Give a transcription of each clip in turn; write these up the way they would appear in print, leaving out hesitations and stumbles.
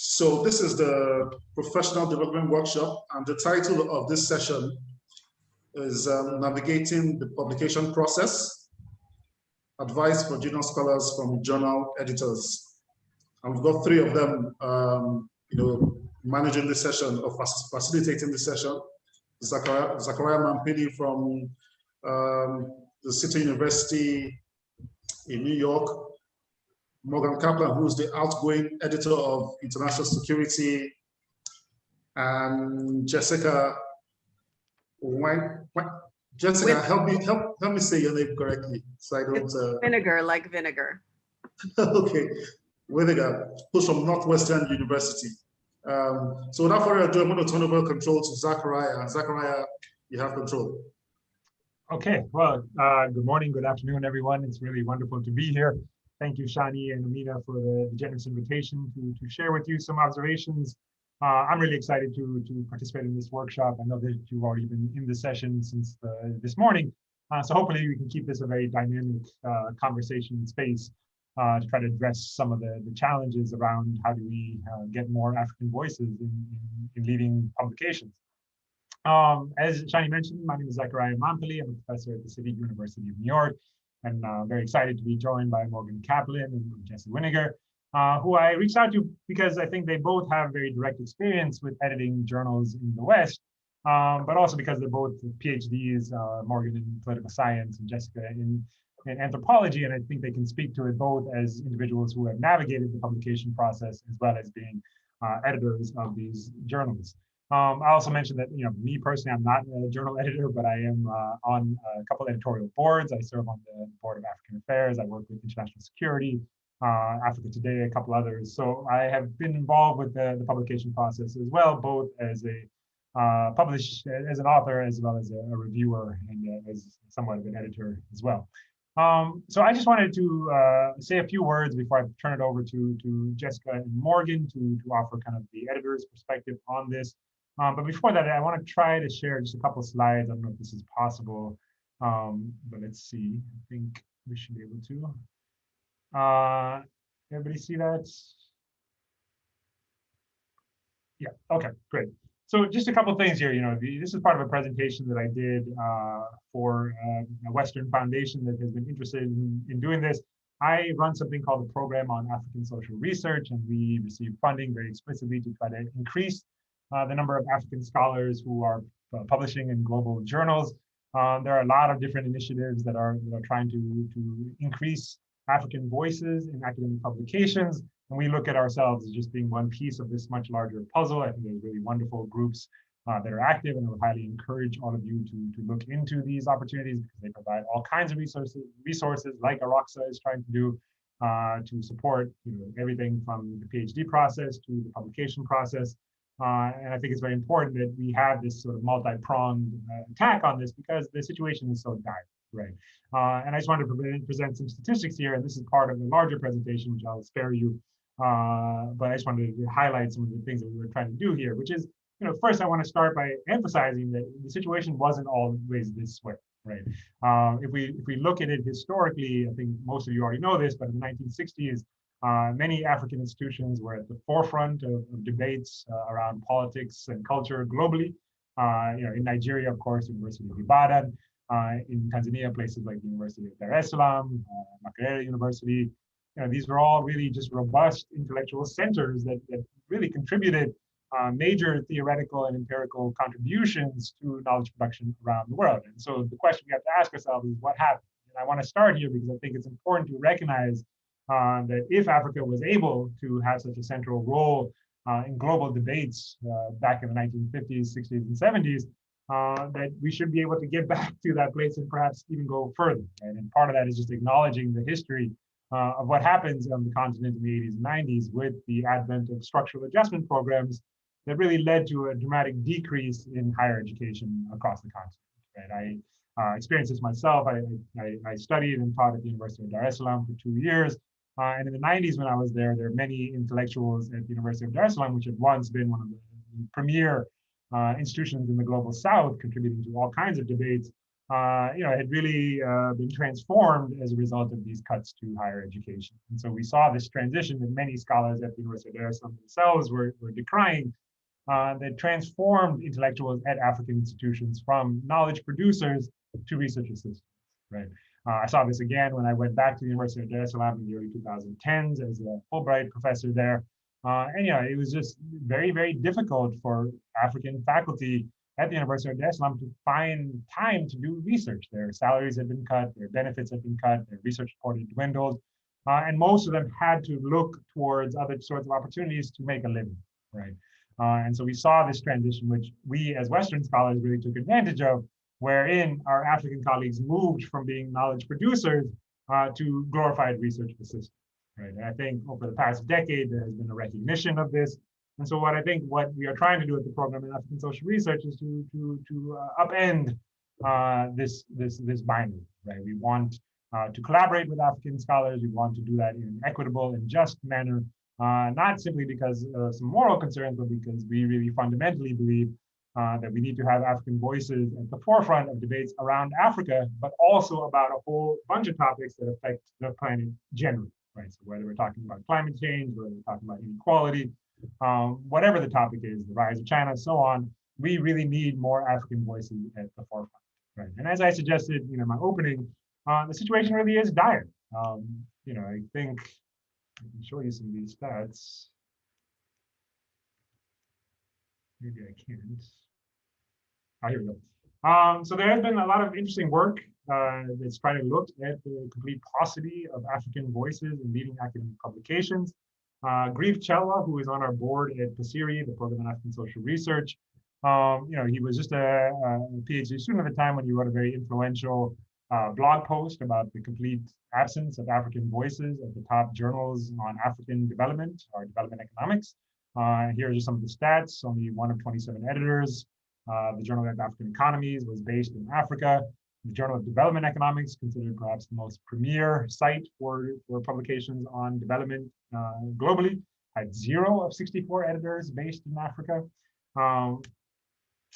So this is the Professional Development Workshop, and the title of this session is Navigating the Publication Process, Advice for Junior Scholars from Journal Editors. And we've got three of them, managing this session or facilitating this session. Zachariah Mampilly from the City University in New York, Morgan Kaplan, who's the outgoing editor of International Security, and Jessica Jessica, help me say your name correctly, so I don't. Vinegar, like vinegar. Okay, Winegar, who's from Northwestern University. So without further ado, I'm going to turn over control to Zachariah. Zachariah, you have control. Okay, well, good morning, good afternoon, everyone. It's really wonderful to be here. Thank you, Shani and Amina, for the generous invitation to share with you some observations. I'm really excited to participate in this workshop. I know that you've already been in the session since this morning, so hopefully we can keep this a very dynamic conversation space to try to address some of the challenges around how do we get more African voices in leading publications. As Shani mentioned, my name is Zachariah Mampilly. I'm a professor at the City University of New York, and very excited to be joined by Morgan Kaplan and Jessica Winegar, who I reached out to because I think they both have very direct experience with editing journals in the West, but also because they're both PhDs, Morgan in political science and Jessica in anthropology, and I think they can speak to it both as individuals who have navigated the publication process as well as being editors of these journals. I also mentioned that, me personally, I'm not a journal editor, but I am on a couple editorial boards. I serve on the Board of African Affairs. I work with International Security, Africa Today, a couple others. So I have been involved with the publication process as well, both as as an author, as well as a reviewer, and as somewhat of an editor as well. So I just wanted to say a few words before I turn it over to Jessica and Morgan to offer kind of the editor's perspective on this. But before that, I want to try to share just a couple of slides. I don't know if this is possible, but let's see. I think we should be able to. Everybody see that? Yeah, okay, great. So just a couple of things here. This is part of a presentation that I did for a Western foundation that has been interested in doing this. I run something called the Program on African Social Research, and we receive funding very explicitly to try to increase the number of African scholars who are publishing in global journals. There are a lot of different initiatives that are trying to increase African voices in academic publications, and we look at ourselves as just being one piece of this much larger puzzle. I think there's really wonderful groups that are active, and I would highly encourage all of you to look into these opportunities because they provide all kinds of resources like AROCSA is trying to do to support everything from the PhD process to the publication process. And I think it's very important that we have this sort of multi-pronged attack on this because the situation is so dire, right? And I just wanted to present some statistics here, and this is part of the larger presentation, which I'll spare you. But I just wanted to highlight some of the things that we were trying to do here, which is, first I want to start by emphasizing that the situation wasn't always this way, right? If we look at it historically, I think most of you already know this, but in the 1960s, many African institutions were at the forefront of debates around politics and culture globally. In Nigeria, of course, University of Ibadan. In Tanzania, places like the University of Dar es Salaam, Makerere University. These were all really just robust intellectual centers that really contributed major theoretical and empirical contributions to knowledge production around the world. And so the question we have to ask ourselves is what happened? And I want to start here because I think it's important to recognize that if Africa was able to have such a central role in global debates back in the 1950s, 60s, and 70s, that we should be able to get back to that place and perhaps even go further. Right? And part of that is just acknowledging the history of what happens on the continent in the 80s and 90s with the advent of structural adjustment programs that really led to a dramatic decrease in higher education across the continent. Right? I experienced this myself. I studied and taught at the University of Dar es Salaam for 2 years. And in the 90s, when I was there were many intellectuals at the University of Dar es Salaam, which had once been one of the premier institutions in the global South, contributing to all kinds of debates, had really been transformed as a result of these cuts to higher education. And so we saw this transition that many scholars at the University of Dar es Salaam themselves were decrying, that transformed intellectuals at African institutions from knowledge producers to research assistants, right? I saw this again when I went back to the University of Dar es Salaam in the early 2010s as a Fulbright professor there. And it was just very, very difficult for African faculty at the University of Dar es Salaam to find time to do research. Their salaries had been cut, their benefits had been cut, their research support had dwindled, and most of them had to look towards other sorts of opportunities to make a living, right? And so we saw this transition, which we as Western scholars really took advantage of, wherein our African colleagues moved from being knowledge producers to glorified research assistants, right? And I think over the past decade, there has been a recognition of this. And so what we are trying to do at the Program in African Social Research is to upend this binary, right? We want to collaborate with African scholars. We want to do that in an equitable and just manner, not simply because of some moral concerns, but because we really fundamentally believe that we need to have African voices at the forefront of debates around Africa, but also about a whole bunch of topics that affect the planet generally, right? So whether we're talking about climate change, whether we're talking about inequality, whatever the topic is, the rise of China, so on, we really need more African voices at the forefront, right? And as I suggested, in my opening, the situation really is dire. I think I can show you some of these stats. Maybe I can't. Here we go. So there has been a lot of interesting work that's trying to look at the complete paucity of African voices in leading academic publications. Grief Chelwa, who is on our board at PASIRI, the Program in African Social Research, he was just a PhD student at the time when he wrote a very influential blog post about the complete absence of African voices at the top journals on African development or development economics. Here are just some of the stats. Only one of 27 editors. The Journal of African Economies was based in Africa. The Journal of Development Economics, considered perhaps the most premier site for publications on development globally, had 0 of 64 editors based in Africa.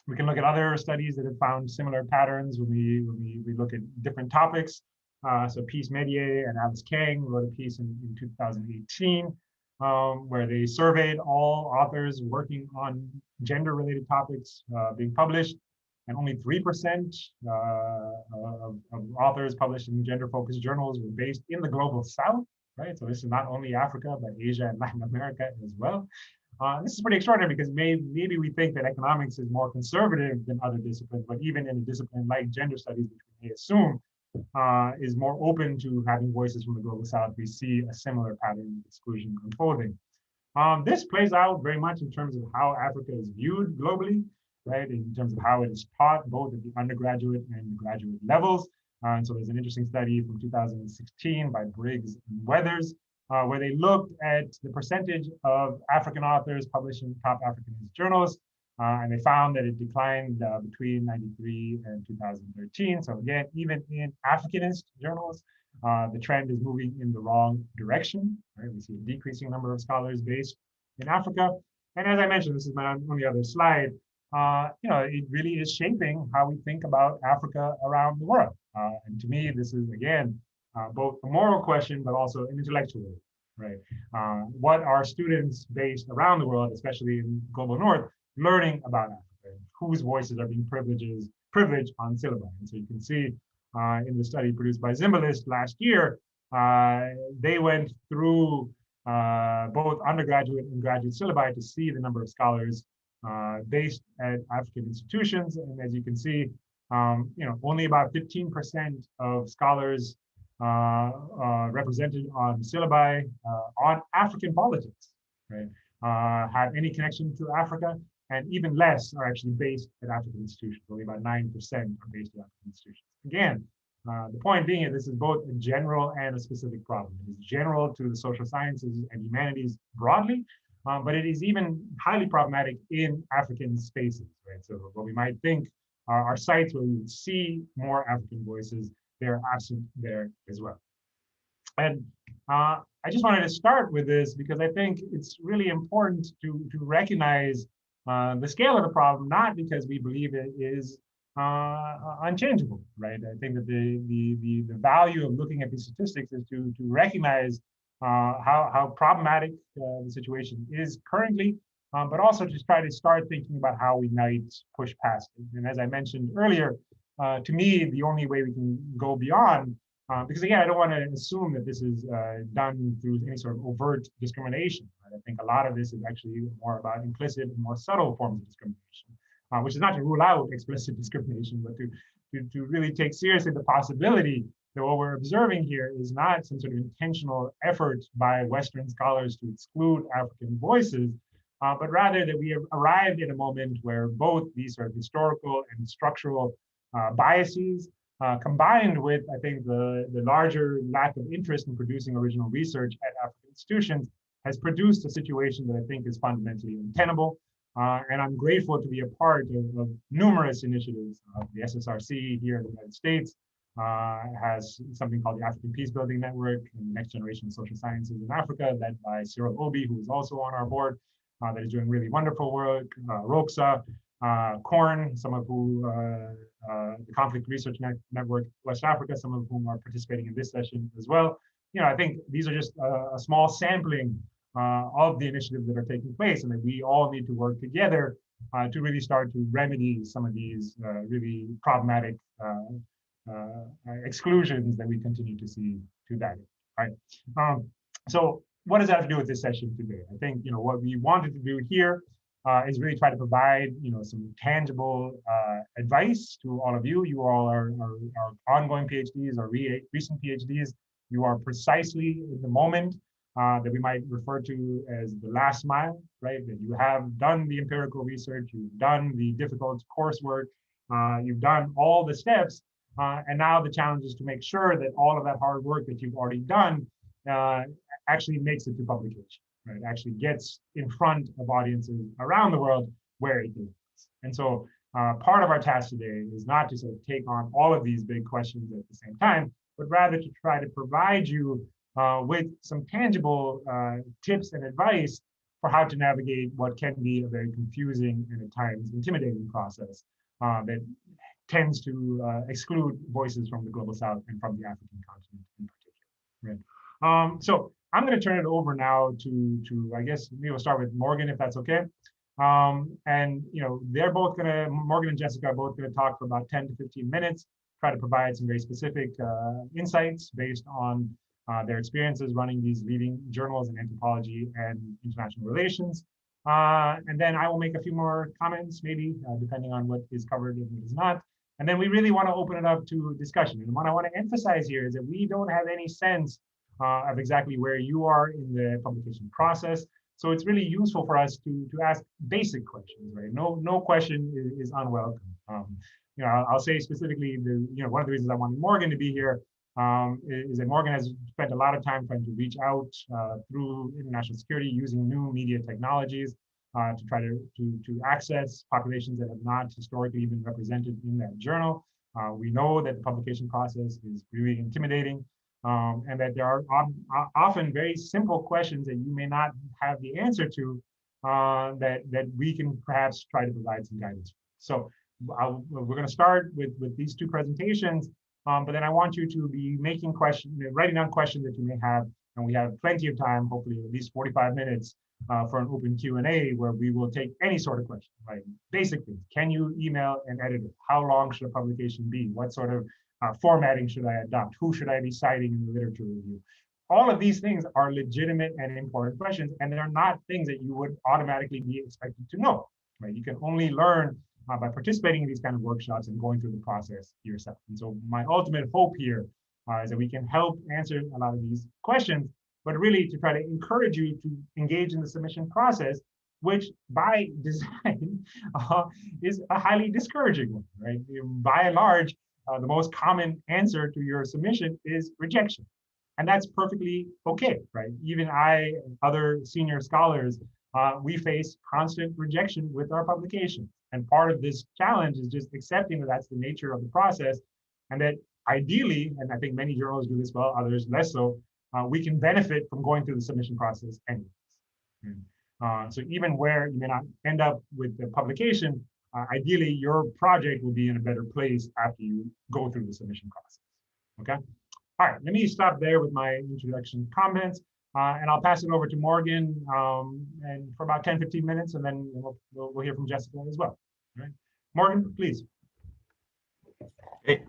We can look at other studies that have found similar patterns when we look at different topics. So Peace Medier and Alice Kang wrote a piece in 2018 where they surveyed all authors working on gender-related topics being published, and only 3% of authors published in gender-focused journals were based in the global South, right? So this is not only Africa, but Asia and Latin America as well. This is pretty extraordinary because maybe we think that economics is more conservative than other disciplines, but even in a discipline like gender studies, which we may assume is more open to having voices from the global South, we see a similar pattern of exclusion unfolding. This plays out very much in terms of how Africa is viewed globally, right? In terms of how it is taught both at the undergraduate and graduate levels. And so there's an interesting study from 2016 by Briggs and Weathers, where they looked at the percentage of African authors published in top African journals. And they found that it declined between 93 and 2013. So again, even in Africanist journals, the trend is moving in the wrong direction, right? We see a decreasing number of scholars based in Africa. And as I mentioned, this is my only other slide, it really is shaping how we think about Africa around the world. And to me, this is, again, both a moral question, but also an intellectual, right? What are students based around the world, especially in Global North, learning about Africa? Whose voices are being privileged on syllabi? And so you can see in the study produced by Zimbalist last year, they went through both undergraduate and graduate syllabi to see the number of scholars based at African institutions. And as you can see, only about 15% of scholars represented on syllabi on African politics, right, have any connection to Africa, and even less are actually based at African institutions. Only about 9% are based at African institutions. Again, the point being this is both a general and a specific problem. It is general to the social sciences and humanities broadly, but it is even highly problematic in African spaces, right? So what we might think are sites where we would see more African voices, they're absent there as well. And I just wanted to start with this because I think it's really important to recognize the scale of the problem, not because we believe it is unchangeable, right? I think that the value of looking at these statistics is to recognize how problematic the situation is currently, but also to try to start thinking about how we might push past it. And as I mentioned earlier, to me, the only way we can go beyond, because again, I don't want to assume that this is done through any sort of overt discrimination. Right? I think a lot of this is actually more about implicit and more subtle forms of discrimination, which is not to rule out explicit discrimination, but to really take seriously the possibility that what we're observing here is not some sort of intentional effort by Western scholars to exclude African voices, but rather that we have arrived at a moment where both these sort of historical and structural biases, combined with, I think, the larger lack of interest in producing original research at African institutions, has produced a situation that I think is fundamentally untenable. And I'm grateful to be a part of numerous initiatives. The SSRC here in the United States has something called the African Peacebuilding Network and the Next Generation of Social Sciences in Africa, led by Cyril Obi, who is also on our board, that is doing really wonderful work. AROCSA, CORN, some of who, the Conflict Research Network West Africa, some of whom are participating in this session as well. You know, I think these are just a small sampling of the initiatives that are taking place, and that we all need to work together to really start to remedy some of these really problematic exclusions that we continue to see today. All right. So what does that have to do with this session today? I think, you know, what we wanted to do here is really try to provide, you know, some tangible advice to all of you. You all are ongoing PhDs or recent PhDs. You are precisely in the moment that we might refer to as the last mile, right? That you have done the empirical research, you've done the difficult coursework, you've done all the steps, and now the challenge is to make sure that all of that hard work that you've already done actually makes it to publication, right? Actually gets in front of audiences around the world where it is. And so part of our task today is not to sort of take on all of these big questions at the same time, but rather to try to provide you with some tangible tips and advice for how to navigate what can be a very confusing and at times intimidating process that tends to exclude voices from the Global South and from the African continent in particular. Right? So I'm going to turn it over now to I guess we will start with Morgan, if that's okay. And you know, they're both going to, Morgan and Jessica are both going to talk for about 10 to 15 minutes, try to provide some very specific insights based on their experiences running these leading journals in anthropology and international relations. And then I will make a few more comments, maybe, depending on what is covered and what is not. And then we really want to open it up to discussion. And what I want to emphasize here is that we don't have any sense of exactly where you are in the publication process. So it's really useful for us to ask basic questions, right? No question is unwelcome. You know, I'll say specifically, one of the reasons I wanted Morgan to be here is that Morgan has spent a lot of time trying to reach out through international security using new media technologies to try to access populations that have not historically been represented in that journal. We know that the publication process is really intimidating, and that there are often very simple questions that you may not have the answer to that we can perhaps try to provide some guidance. So we're going to start with these two presentations, but then I want you to be writing down questions that you may have, and we have plenty of time, hopefully at least 45 minutes for an open Q&A where we will take any sort of question, right? Basically, can you email an editor? How long should a publication be? What sort of formatting should I adopt? Who should I be citing in the literature review? All of these things are legitimate and important questions, and they're not things that you would automatically be expected to know, right? You can only learn by participating in these kind of workshops and going through the process yourself. And so my ultimate hope here is that we can help answer a lot of these questions, but really to try to encourage you to engage in the submission process, which by design is a highly discouraging one, right? By and large, the most common answer to your submission is rejection. And that's perfectly okay, right? Even I and other senior scholars, we face constant rejection with our publications. And part of this challenge is just accepting that that's the nature of the process, and that ideally, and I think many journals do this well, others less so, we can benefit from going through the submission process anyways. So even where you may not end up with the publication, ideally your project will be in a better place after you go through the submission process. Okay. All right, let me stop there with my introduction comments, and I'll pass it over to Morgan and for about 10, 15 minutes, and then we'll hear from Jessica as well. All right. Morgan, please. Hey,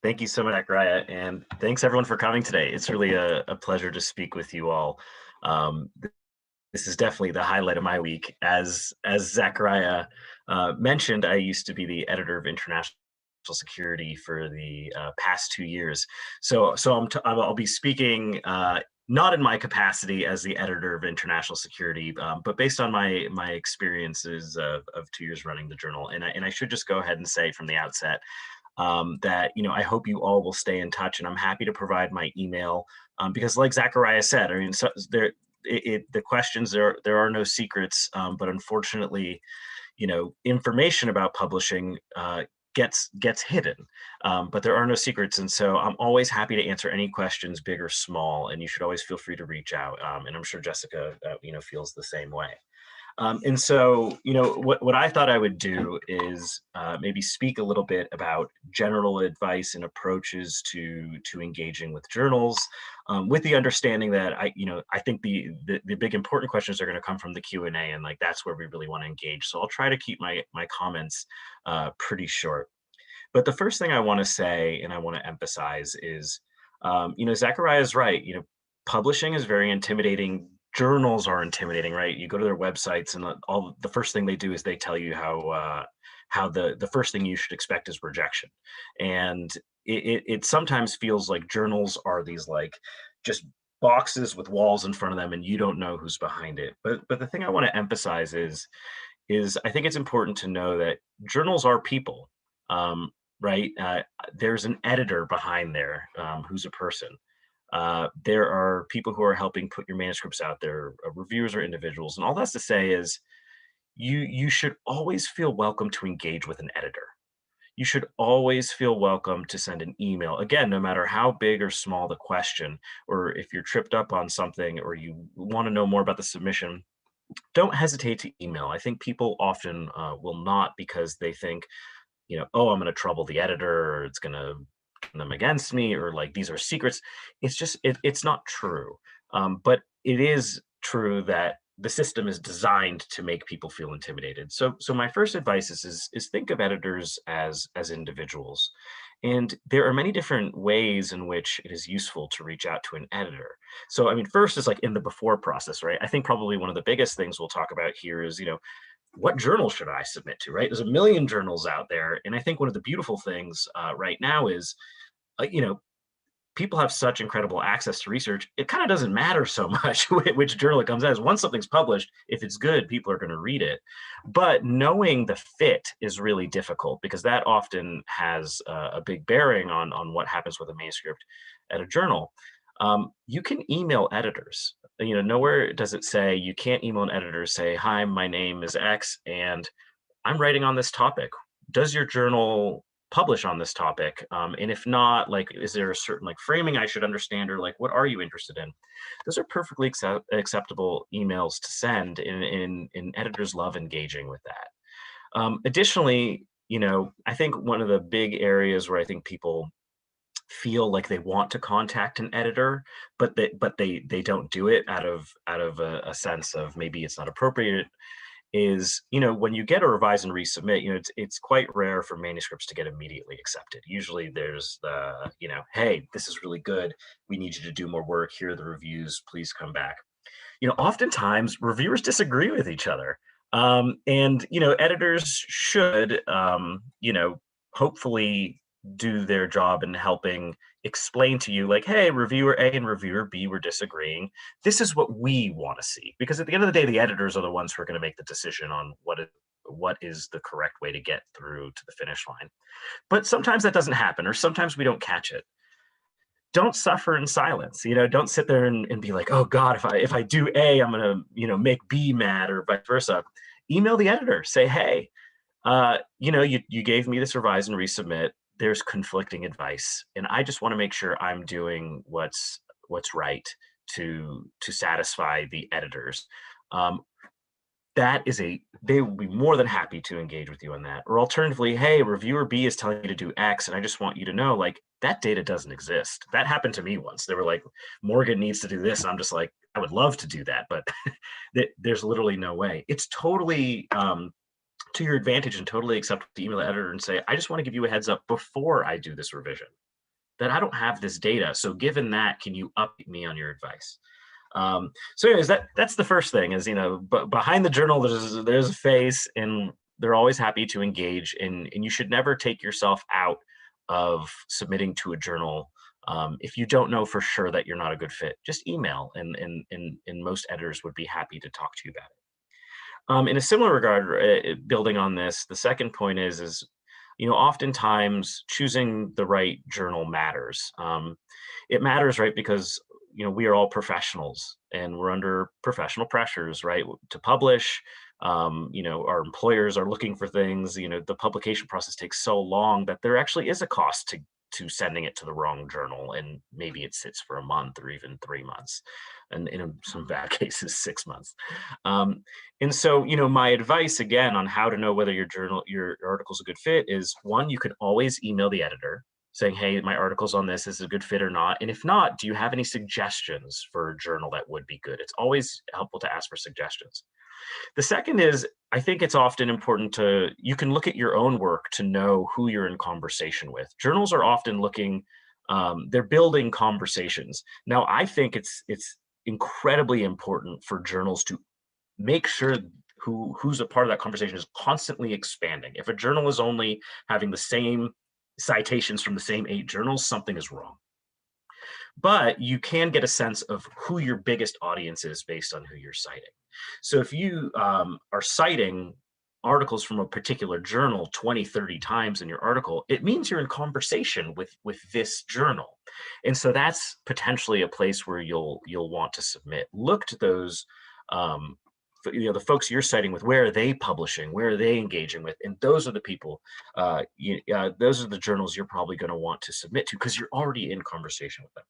thank you so much, Zachariah, and thanks everyone for coming today. It's really a pleasure to speak with you all. This is definitely the highlight of my week. As Zachariah mentioned, I used to be the editor of International Security for the past 2 years. So I'll be speaking not in my capacity as the editor of International Security, but based on my experiences of 2 years running the journal. And I should just go ahead and say from the outset that I hope you all will stay in touch, and I'm happy to provide my email because, like Zachariah said, I mean, so the questions, there are no secrets, but unfortunately, information about publishing gets hidden, but there are no secrets. And so I'm always happy to answer any questions, big or small, and you should always feel free to reach out. And I'm sure Jessica, feels the same way. And so, what I thought I would do is maybe speak a little bit about general advice and approaches to engaging with journals, with the understanding that I think the big important questions are going to come from the Q&A, and like that's where we really want to engage. So I'll try to keep my comments pretty short. But the first thing I want to say and I want to emphasize is, Zachariah is right. Publishing is very intimidating. Journals are intimidating, right? You go to their websites and all the first thing they do is they tell you how the first thing you should expect is rejection. And it sometimes feels like journals are these like just boxes with walls in front of them and you don't know who's behind it. But the thing I want to emphasize is I think it's important to know that journals are people, right? There's an editor behind there who's a person. There are people who are helping put your manuscripts out there, reviewers or individuals. And all that's to say is you should always feel welcome to engage with an editor. You should always feel welcome to send an email. Again, no matter how big or small the question, or if you're tripped up on something or you want to know more about the submission, don't hesitate to email. I think people often will not because they think, oh, I'm going to trouble the editor, or it's going to them against me, or like these are secrets. It's just it's not true, but it is true that the system is designed to make people feel intimidated. So my first advice is think of editors as individuals, and there are many different ways in which it is useful to reach out to an editor. So I mean, first is like in the before process, right? I think probably one of the biggest things we'll talk about here is what journal should I submit to, right? There's a million journals out there. And I think one of the beautiful things right now is, people have such incredible access to research. It kind of doesn't matter so much which journal it comes as. Once something's published, if it's good, people are going to read it. But knowing the fit is really difficult because that often has a big bearing on what happens with a manuscript at a journal. You can email editors. Nowhere does it say you can't email an editor, say, hi, my name is X and I'm writing on this topic. Does your journal publish on this topic? And if not, like, is there a certain like framing I should understand, or like, what are you interested in? Those are perfectly acceptable emails to send, and editors love engaging with that. Additionally, I think one of the big areas where I think people feel like they want to contact an editor, but they don't do it out of a sense of maybe it's not appropriate, is when you get a revise and resubmit, it's quite rare for manuscripts to get immediately accepted. Usually there's the hey, this is really good, we need you to do more work, here are the reviews, please come back. Oftentimes reviewers disagree with each other, and editors should hopefully do their job in helping explain to you, like, hey, reviewer A and reviewer B were disagreeing. This is what we want to see. Because at the end of the day, the editors are the ones who are going to make the decision on what is the correct way to get through to the finish line. But sometimes that doesn't happen, or sometimes we don't catch it. Don't suffer in silence. Don't sit there and be like, oh God, if I do A, I'm gonna make B mad, or vice versa. Email the editor, say, hey, you gave me this revise and resubmit. There's conflicting advice, and I just want to make sure I'm doing what's right to satisfy the editors. they will be more than happy to engage with you on that. Or alternatively, hey, reviewer B is telling you to do X, and I just want you to know, like, that data doesn't exist. That happened to me once. They were like, Morgan needs to do this. And I'm just like, I would love to do that, but there's literally no way. It's totally to your advantage and totally acceptable to email the editor and say, I just want to give you a heads up before I do this revision that I don't have this data. So given that, can you update me on your advice? So anyways, that's the first thing is, but behind the journal, there's a face, and they're always happy to engage, and you should never take yourself out of submitting to a journal. If you don't know for sure that you're not a good fit, just email, and most editors would be happy to talk to you about it. In a similar regard, building on this, the second point is oftentimes choosing the right journal matters. It matters, right? Because we are all professionals and we're under professional pressures, right? To publish, our employers are looking for things, the publication process takes so long that there actually is a cost to sending it to the wrong journal. And maybe it sits for a month or even 3 months. And in some bad cases, 6 months. And so, my advice again on how to know whether your article is a good fit is, one, you can always email the editor saying, hey, my article's on this, is it a good fit or not? And if not, do you have any suggestions for a journal that would be good? It's always helpful to ask for suggestions. The second is, I think it's often important you can look at your own work to know who you're in conversation with. Journals are often looking, they're building conversations. Now, I think it's incredibly important for journals to make sure who's a part of that conversation is constantly expanding. If a journal is only having the same citations from the same 8 journals, something is wrong. But you can get a sense of who your biggest audience is based on who you're citing. So if you are citing articles from a particular journal 20, 30 times in your article, it means you're in conversation with this journal. And so that's potentially a place where you'll want to submit. Look to those the folks you're citing with, where are they publishing, where are they engaging with, and those are the people, those are the journals you're probably going to want to submit to because you're already in conversation with them.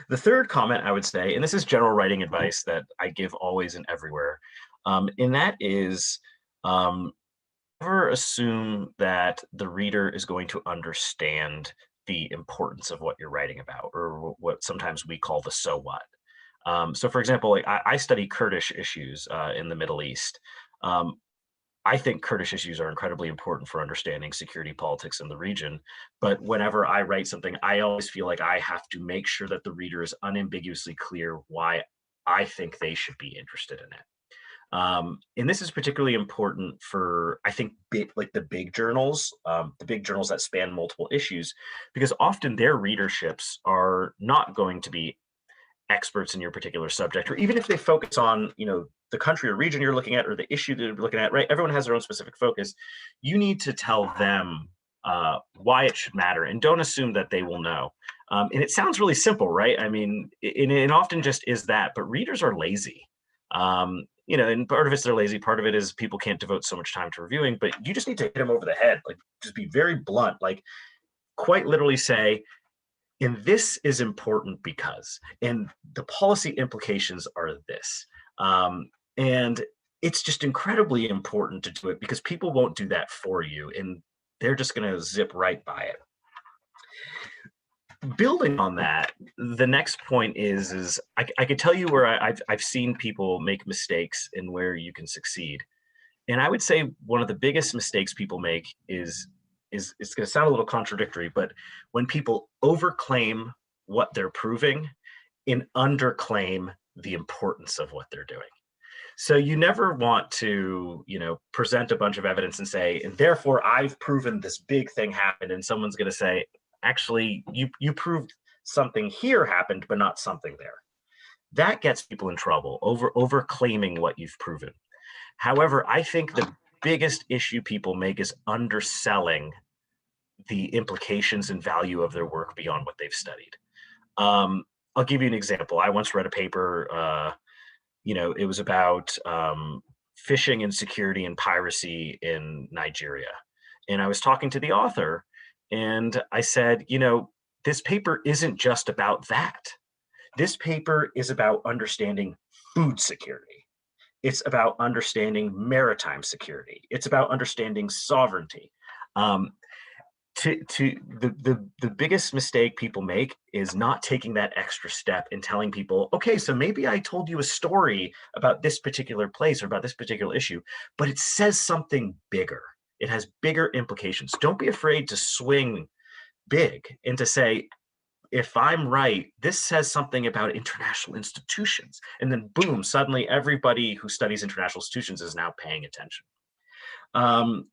The third comment I would say, and this is general writing advice that I give always and everywhere, and that is never assume that the reader is going to understand the importance of what you're writing about, or what sometimes we call the so what. So for example, like I study Kurdish issues in the Middle East. I think Kurdish issues are incredibly important for understanding security politics in the region. But whenever I write something, I always feel like I have to make sure that the reader is unambiguously clear why I think they should be interested in it. And this is particularly important for, I think, the big journals that span multiple issues, because often their readerships are not going to be experts in your particular subject, or even if they focus on, the country or region you're looking at or the issue that you're looking at, right? Everyone has their own specific focus. You need to tell them why it should matter, and don't assume that they will know. And it sounds really simple, right? I mean, it often just is that, but readers are lazy. And part of it's they're lazy, part of it is people can't devote so much time to reviewing, but you just need to hit them over the head, like just be very blunt, like quite literally say, and this is important because, and the policy implications are this. And it's just incredibly important to do it because people won't do that for you, and they're just going to zip right by it. Building on that, the next point is I could tell you where I've seen people make mistakes and where you can succeed. And I would say one of the biggest mistakes people make is it's going to sound a little contradictory, but when people overclaim what they're proving and underclaim the importance of what they're doing. So you never want to, present a bunch of evidence and say, and therefore I've proven this big thing happened. And someone's going to say, actually, you proved something here happened, but not something there. That gets people in trouble, over claiming what you've proven. However, I think the biggest issue people make is underselling the implications and value of their work beyond what they've studied. I'll give you an example. I once read a paper, it was about phishing and security and piracy in Nigeria. And I was talking to the author and I said, this paper isn't just about that. This paper is about understanding food security. It's about understanding maritime security. It's about understanding sovereignty. The biggest mistake people make is not taking that extra step and telling people, okay, so maybe I told you a story about this particular place or about this particular issue, but it says something bigger. It has bigger implications. Don't be afraid to swing big and to say, if I'm right, this says something about international institutions. And then boom, suddenly everybody who studies international institutions is now paying attention. My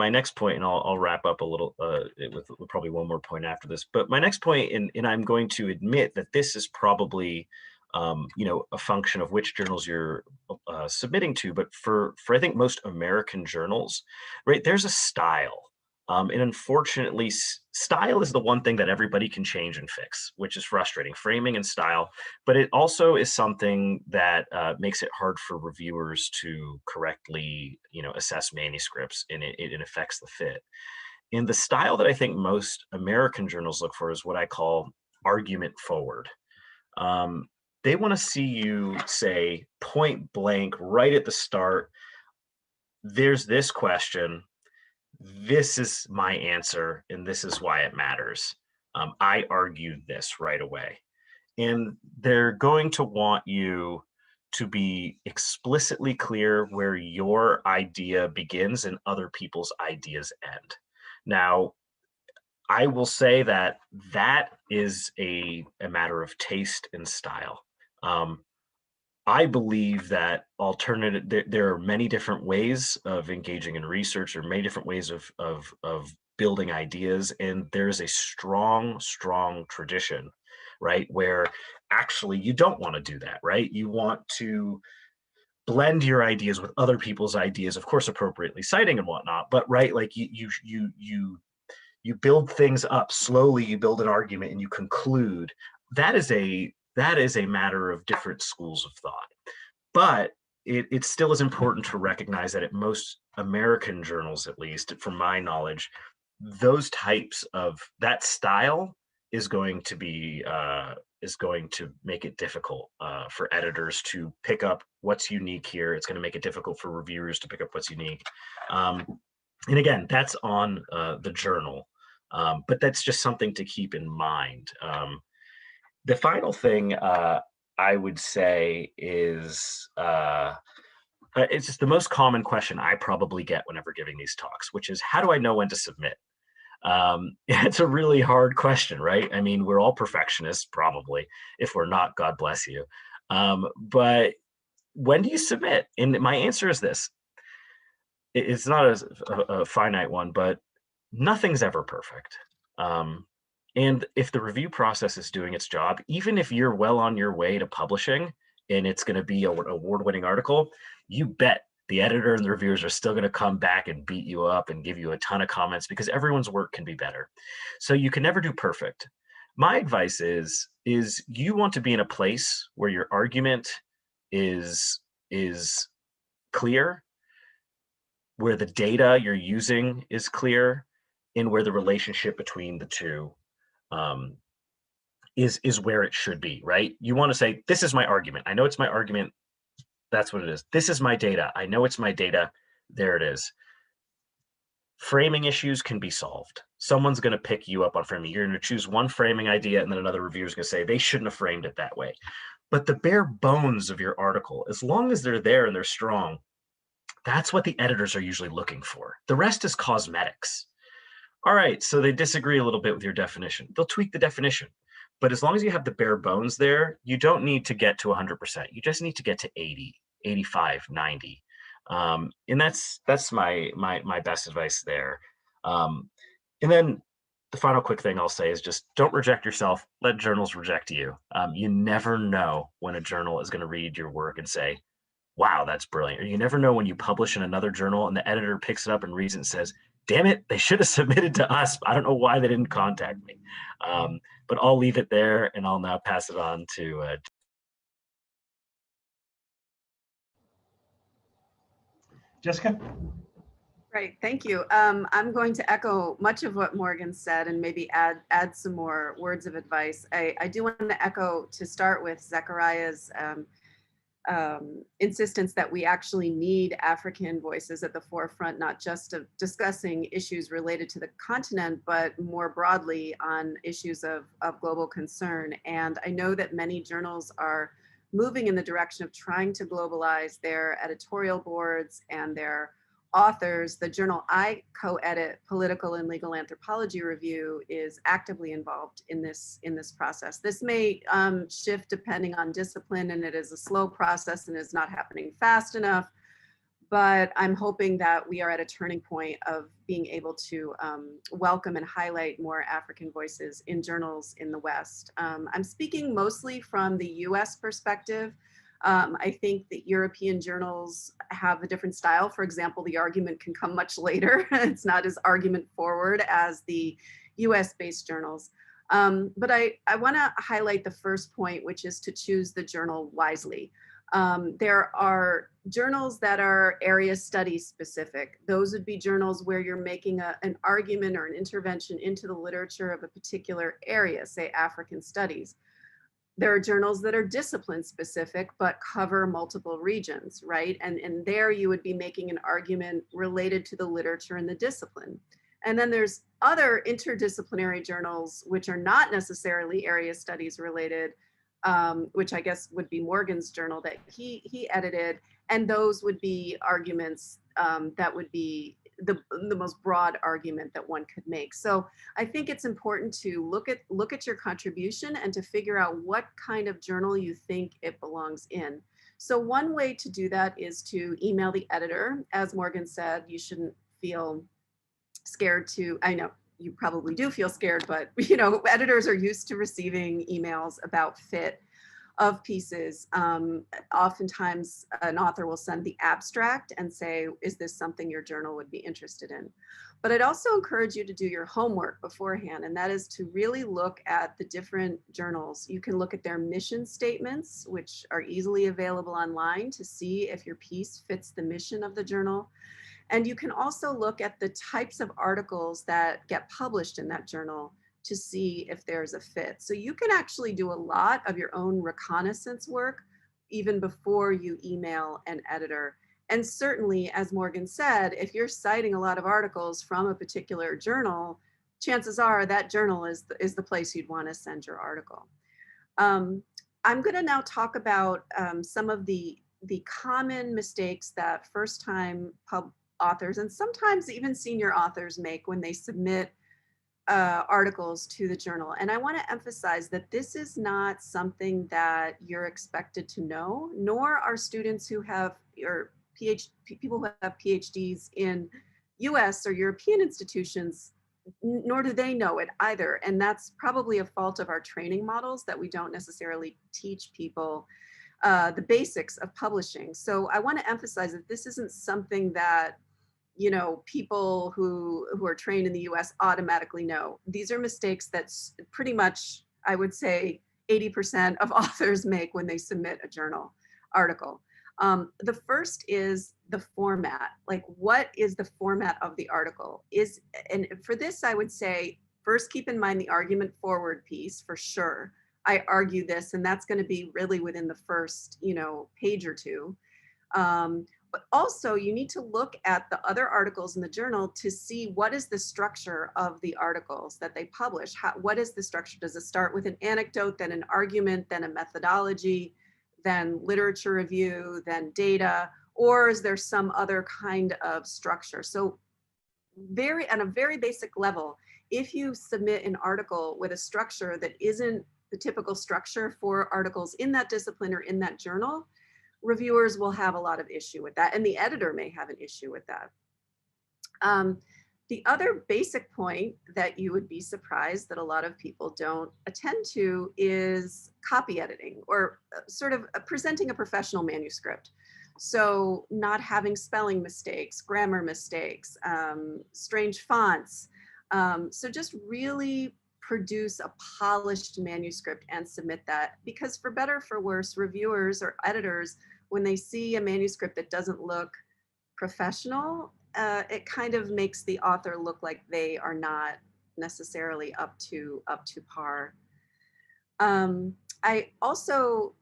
next point, and I'll wrap up a little with probably one more point after this, but my next point, and I'm going to admit that this is probably a function of which journals you're submitting to, but for I think most American journals, right, there's a style. And unfortunately, style is the one thing that everybody can change and fix, which is frustrating, framing and style. But it also is something that makes it hard for reviewers to correctly, assess manuscripts, and it affects the fit. And the style that I think most American journals look for is what I call argument forward. They want to see you say point blank right at the start, there's this question, this is my answer, and this is why it matters. I argued this right away. And they're going to want you to be explicitly clear where your idea begins and other people's ideas end. Now, I will say that is a matter of taste and style. I believe that there are many different ways of engaging in research, or many different ways of building ideas, and there's a strong tradition, right, where actually you don't want to do that, right? You want to blend your ideas with other people's ideas, of course, appropriately citing and whatnot, but right, like you build things up slowly, you build an argument and you conclude. That is a matter of different schools of thought. But it still is important to recognize that at most American journals, at least from my knowledge, those types of that style is going to make it difficult for editors to pick up what's unique here. It's going to make it difficult for reviewers to pick up what's unique. And again, that's on the journal, but that's just something to keep in mind. The final thing I would say is it's just the most common question I probably get whenever giving these talks, which is, how do I know when to submit? It's a really hard question, right? I mean, we're all perfectionists, probably. If we're not, God bless you. But when do you submit? And my answer is this. It's not a finite one, but nothing's ever perfect. And if the review process is doing its job, even if you're well on your way to publishing and it's going to be an award-winning article, you bet the editor and the reviewers are still going to come back and beat you up and give you a ton of comments, because everyone's work can be better. So you can never do perfect. My advice is you want to be in a place where your argument is clear, where the data you're using is clear, and where the relationship between the two is where it should be, right? You want to say, this is my argument. I know it's my argument. That's what it is. This is my data. I know it's my data. There it is. Framing issues can be solved. Someone's going to pick you up on framing. You're going to choose one framing idea, and then another reviewer is going to say they shouldn't have framed it that way. But the bare bones of your article, as long as they're there and they're strong, that's what the editors are usually looking for. The rest is cosmetics. All right, so they disagree a little bit with your definition. They'll tweak the definition. But as long as you have the bare bones there, you don't need to get to 100%. You just need to get to 80, 85, 90. And that's my best advice there. And then the final quick thing I'll say is just don't reject yourself. Let journals reject you. You never know when a journal is going to read your work and say, wow, that's brilliant. Or you never know when you publish in another journal and the editor picks it up and reads it and says, damn it, they should have submitted to us. I don't know why they didn't contact me. But I'll leave it there, and I'll now pass it on to Jessica? Great, thank you. I'm going to echo much of what Morgan said and maybe add some more words of advice. I do want to echo, to start with, Zachariah's insistence that we actually need African voices at the forefront, not just of discussing issues related to the continent, but more broadly on issues of global concern. And I know that many journals are moving in the direction of trying to globalize their editorial boards and their authors. The journal I co-edit, Political and Legal Anthropology Review, is actively involved in this process. This may shift depending on discipline, and it is a slow process and is not happening fast enough, but I'm hoping that we are at a turning point of being able to welcome and highlight more African voices in journals in the West. I'm speaking mostly from the US perspective. I think that European journals have a different style. For example, the argument can come much later. It's not as argument forward as the US-based journals. But I want to highlight the first point, which is to choose the journal wisely. There are journals that are area study specific. Those would be journals where you're making an argument or an intervention into the literature of a particular area, say African studies. There are journals that are discipline specific, but cover multiple regions, right? And there you would be making an argument related to the literature and the discipline. And then there's other interdisciplinary journals, which are not necessarily area studies related, which I guess would be Morgan's journal that he edited. And those would be arguments that would be the most broad argument that one could make. So I think it's important to look at your contribution and to figure out what kind of journal you think it belongs in. So one way to do that is to email the editor. As Morgan said, you shouldn't feel scared to, I know you probably do feel scared, but you know, editors are used to receiving emails about fit of pieces. Oftentimes an author will send the abstract and say, is this something your journal would be interested in? But I'd also encourage you to do your homework beforehand, and that is to really look at the different journals. You can look at their mission statements, which are easily available online, to see if your piece fits the mission of the journal. And you can also look at the types of articles that get published in that journal to see if there's a fit. So you can actually do a lot of your own reconnaissance work even before you email an editor. And certainly, as Morgan said, if you're citing a lot of articles from a particular journal, chances are that journal is the place you'd want to send your article. I'm going to now talk about some of the common mistakes that first-time authors and sometimes even senior authors make when they submit articles to the journal. And I want to emphasize that this is not something that you're expected to know, nor are students who have, or people who have PhDs in US or European institutions, nor do they know it either. And that's probably a fault of our training models, that we don't necessarily teach people the basics of publishing. So I want to emphasize that this isn't something that, you know, people who are trained in the US automatically know. These are mistakes that pretty much, I would say, 80% of authors make when they submit a journal article. The first is the format. Like, what is the format of the article? And for this, I would say, first keep in mind the argument forward piece for sure. I argue this, and that's going to be really within the first, you know, page or two. But also you need to look at the other articles in the journal to see what is the structure of the articles that they publish. What is the structure? Does it start with an anecdote, then an argument, then a methodology, then literature review, then data, or is there some other kind of structure? So on a very basic level, if you submit an article with a structure that isn't the typical structure for articles in that discipline or in that journal, reviewers will have a lot of issue with that, and the editor may have an issue with that. The other basic point that you would be surprised that a lot of people don't attend to is copy editing, or sort of presenting a professional manuscript. So not having spelling mistakes, grammar mistakes, strange fonts. So just really produce a polished manuscript and submit that, because for better or for worse, reviewers or editors, when they see a manuscript that doesn't look professional, it kind of makes the author look like they are not necessarily up to par. I also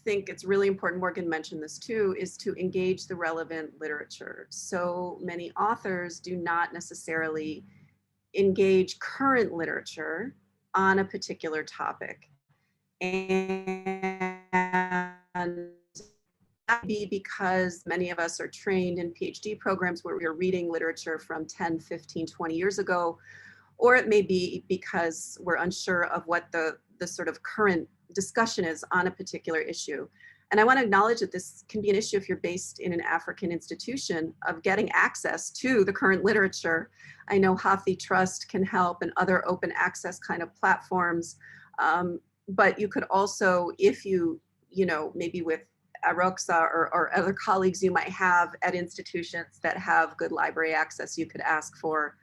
think it's really important, Morgan mentioned this too, is to engage the relevant literature. So many authors do not necessarily engage current literature on a particular topic. And that be because many of us are trained in PhD programs where we are reading literature from 10, 15, 20 years ago, or it may be because we're unsure of what the sort of current discussion is on a particular issue. And I want to acknowledge that this can be an issue if you're based in an African institution of getting access to the current literature. I know Hathi Trust can help and other open access kind of platforms. But you could also, if you know, maybe with AROCSA or other colleagues you might have at institutions that have good library access, you could ask for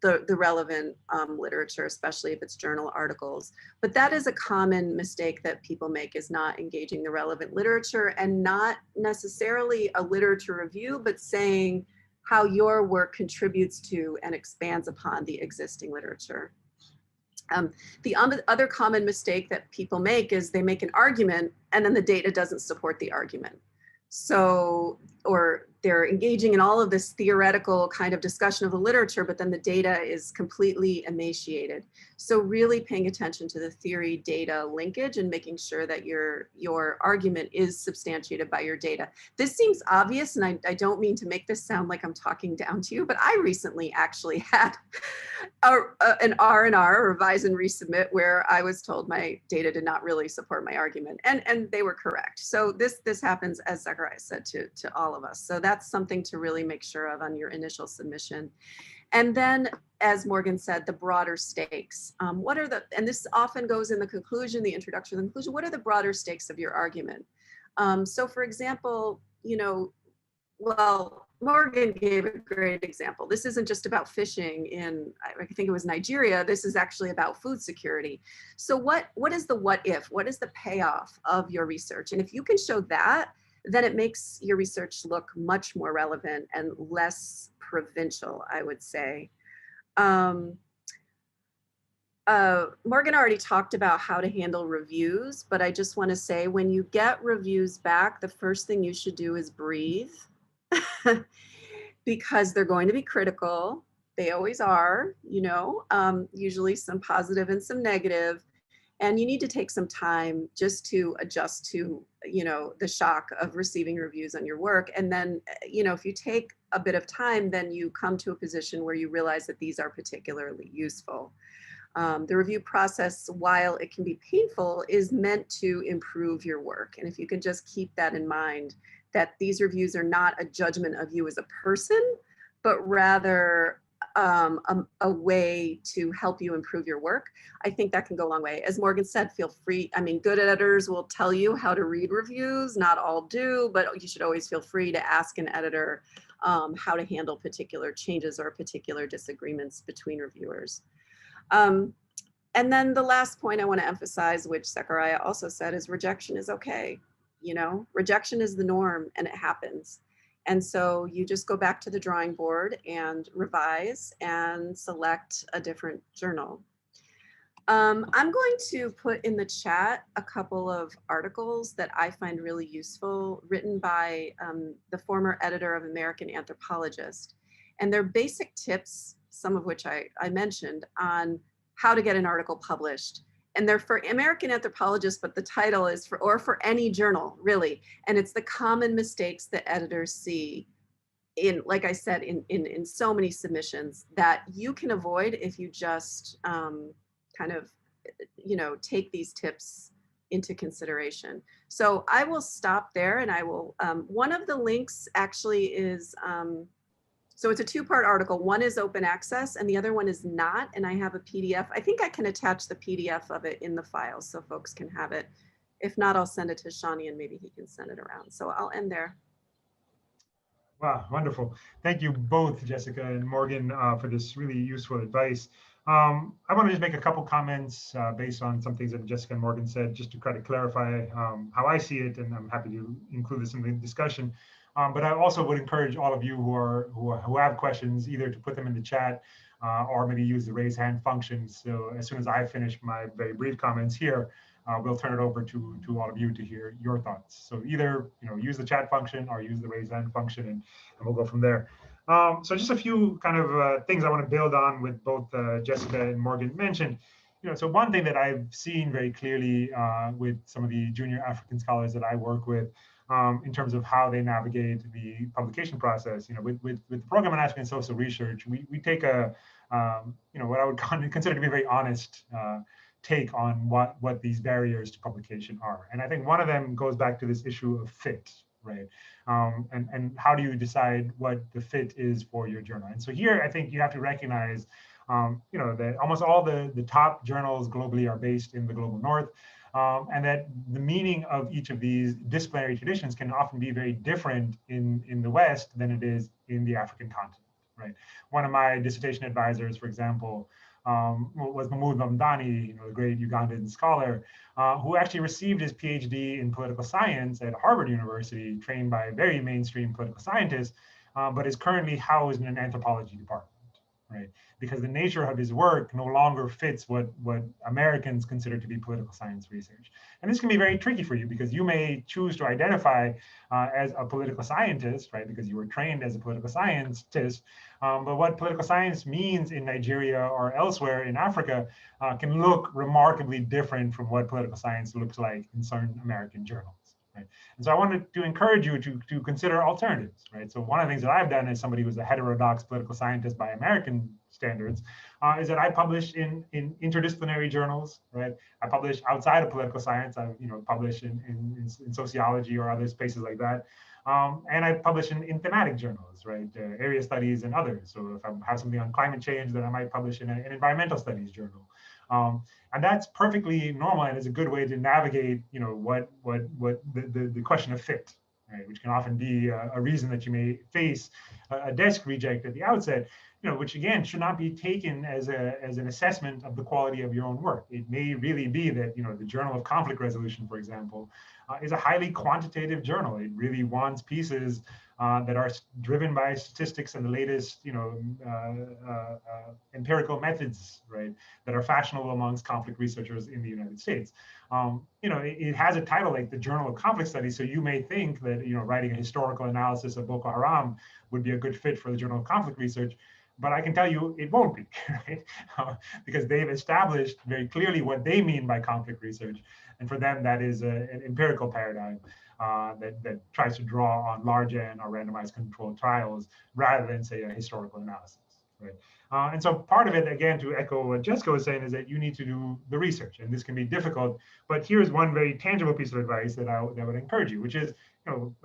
the relevant literature, especially if it's journal articles. But that is a common mistake that people make, is not engaging the relevant literature, and not necessarily a literature review, but saying how your work contributes to and expands upon the existing literature. The other common mistake that people make is they make an argument and then the data doesn't support the argument. So, or they're engaging in all of this theoretical kind of discussion of the literature, but then the data is completely emaciated. So really paying attention to the theory data linkage and making sure that your argument is substantiated by your data. This seems obvious, and I don't mean to make this sound like I'm talking down to you, but I recently actually had an R&R, revise and resubmit, where I was told my data did not really support my argument, and they were correct. So this happens, as Zachariah said, to all of us. So that's something to really make sure of on your initial submission. And then, as Morgan said, the broader stakes. What are and this often goes in the conclusion, the introduction, the conclusion, what are the broader stakes of your argument? So for example, you know, well, Morgan gave a great example. This isn't just about fishing in, I think it was Nigeria. This is actually about food security. So what is the what if? What is the payoff of your research? And if you can show that, then it makes your research look much more relevant and less provincial, I would say. Morgan already talked about how to handle reviews, but I just want to say, when you get reviews back, the first thing you should do is breathe. Because they're going to be critical. They always are, you know, usually some positive and some negative. And you need to take some time just to adjust to, you know, the shock of receiving reviews on your work. And then, you know, if you take a bit of time, then you come to a position where you realize that these are particularly useful. The review process, while it can be painful, is meant to improve your work. And if you can just keep that in mind, that these reviews are not a judgment of you as a person, but rather a way to help you improve your work, I think that can go a long way. As Morgan said, feel free. I mean, good editors will tell you how to read reviews, not all do, but you should always feel free to ask an editor how to handle particular changes or particular disagreements between reviewers. And then the last point I want to emphasize, which Zachariah also said, is rejection is okay. You know, rejection is the norm and it happens. And so you just go back to the drawing board and revise and select a different journal. I'm going to put in the chat a couple of articles that I find really useful, written by the former editor of American Anthropologist. And they're basic tips, some of which I mentioned, on how to get an article published. And they're for American Anthropologists, but the title is for any journal, really. And it's the common mistakes that editors see in, like I said, in so many submissions that you can avoid if you just kind of, you know, take these tips into consideration. So I will stop there, and I will, one of the links actually is, so it's a two-part article. One is open access and the other one is not. And I have a PDF. I think I can attach the PDF of it in the file so folks can have it. If not, I'll send it to Shawnee and maybe he can send it around. So I'll end there. Wow, wonderful. Thank you both, Jessica and Morgan, for this really useful advice. I want to just make a couple comments based on some things that Jessica and Morgan said, just to try to clarify how I see it, and I'm happy to include this in the discussion. But I also would encourage all of you who have questions either to put them in the chat or maybe use the raise hand function. So as soon as I finish my very brief comments here, we'll turn it over to all of you to hear your thoughts. So either use the chat function or use the raise hand function, and we'll go from there. So just a few kind of things I want to build on with both Jessica and Morgan mentioned. So one thing that I've seen very clearly with some of the junior African scholars that I work with in terms of how they navigate the publication process, with the program on African social research, we take a, what I would consider to be a very honest take on what these barriers to publication are. And I think one of them goes back to this issue of fit, right? And how do you decide what the fit is for your journal? And so here, I think you have to recognize that almost all the top journals globally are based in the global north, and that the meaning of each of these disciplinary traditions can often be very different in the West than it is in the African continent, right? One of my dissertation advisors, for example, was Mahmoud Mamdani, the great Ugandan scholar, who actually received his PhD in political science at Harvard University, trained by a very mainstream political scientist, but is currently housed in an anthropology department. Right, because the nature of his work no longer fits what Americans consider to be political science research. And this can be very tricky for you because you may choose to identify as a political scientist, right, because you were trained as a political scientist. But what political science means in Nigeria or elsewhere in Africa can look remarkably different from what political science looks like in certain American journals. Right. And so I wanted to encourage you to consider alternatives, right? So one of the things that I've done as somebody who's a heterodox political scientist by American standards is that I publish in interdisciplinary journals, right? I publish outside of political science. I publish in sociology or other spaces like that. And I publish in thematic journals, right? Area studies and others. So if I have something on climate change, then I might publish in an environmental studies journal. And that's perfectly normal and is a good way to navigate, what the question of fit, right? Which can often be a reason that you may face a desk reject at the outset, which again should not be taken as an assessment of the quality of your own work. It may really be that the Journal of Conflict Resolution, for example, is a highly quantitative journal. It really wants pieces that are driven by statistics and the latest, empirical methods, right, that are fashionable amongst conflict researchers in the United States. It has a title like the Journal of Conflict Studies, so you may think that writing a historical analysis of Boko Haram would be a good fit for the Journal of Conflict Research. But I can tell you it won't be, right? Because they've established very clearly what they mean by conflict research. And for them, that is an empirical paradigm that tries to draw on large N or randomized controlled trials rather than, say, a historical analysis, right? And so part of it, again, to echo what Jessica was saying, is that you need to do the research. And this can be difficult. But here's one very tangible piece of advice that I would encourage you, which is,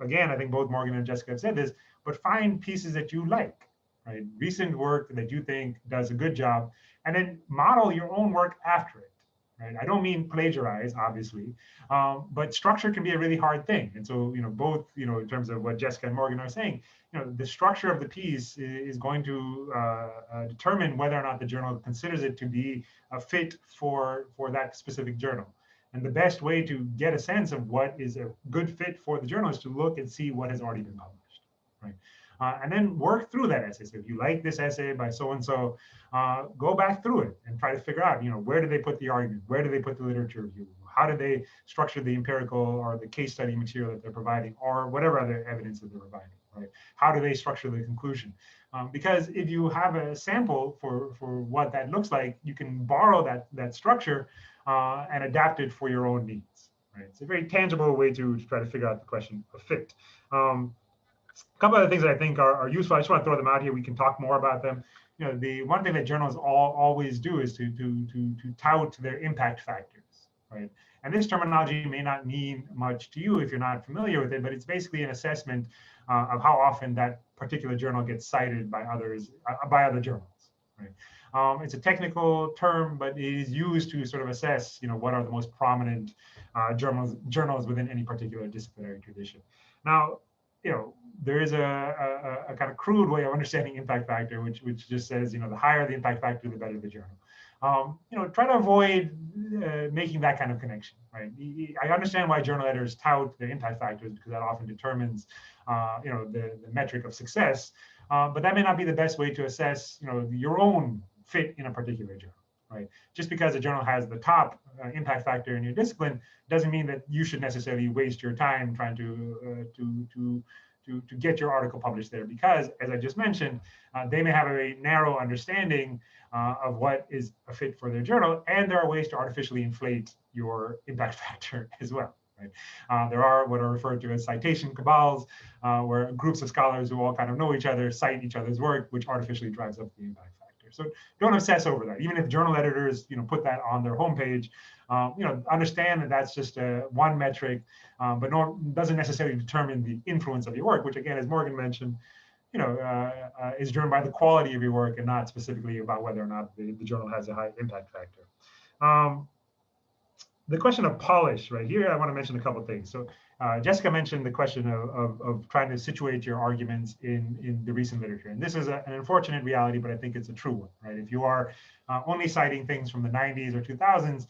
again, I think both Morgan and Jessica have said this, but find pieces that you like. Right, recent work that you think does a good job, and then model your own work after it. Right, I don't mean plagiarize, obviously, but structure can be a really hard thing. And so, both, in terms of what Jessica and Morgan are saying, the structure of the piece is going to determine whether or not the journal considers it to be a fit for that specific journal. And the best way to get a sense of what is a good fit for the journal is to look and see what has already been published. Right. And then work through that essay. So if you like this essay by so-and-so, go back through it and try to figure out, where do they put the argument? Where do they put the literature review? How do they structure the empirical or the case study material that they're providing, or whatever other evidence that they're providing, right? How do they structure the conclusion? Because if you have a sample for what that looks like, you can borrow that structure and adapt it for your own needs, right? It's a very tangible way to try to figure out the question of fit. A couple other things that I think are useful. I just want to throw them out here. We can talk more about them. The one thing that journals always do is to tout their impact factors, right? And this terminology may not mean much to you if you're not familiar with it, but it's basically an assessment of how often that particular journal gets cited by others, by other journals, right? It's a technical term, but it is used to sort of assess, what are the most prominent journals within any particular disciplinary tradition. Now, there is a kind of crude way of understanding impact factor, which just says, the higher the impact factor, the better the journal. try to avoid making that kind of connection, right? I understand why journal editors tout their impact factors because that often determines, the metric of success. But that may not be the best way to assess, your own fit in a particular journal, right? Just because a journal has the top impact factor in your discipline doesn't mean that you should necessarily waste your time trying to get your article published there, because, as I just mentioned, they may have a very narrow understanding of what is a fit for their journal, and there are ways to artificially inflate your impact factor as well. Right? There are what are referred to as citation cabals, where groups of scholars who all kind of know each other cite each other's work, which artificially drives up the impact factor. So don't obsess over that. Even if journal editors, put that on their homepage, understand that that's just one metric, but doesn't necessarily determine the influence of your work, which, again, as Morgan mentioned, is driven by the quality of your work and not specifically about whether or not the journal has a high impact factor. The question of polish, right here, I want to mention a couple of things. So Jessica mentioned the question of trying to situate your arguments in the recent literature. And this is an unfortunate reality, but I think it's a true one, right? If you are only citing things from the 90s or 2000s,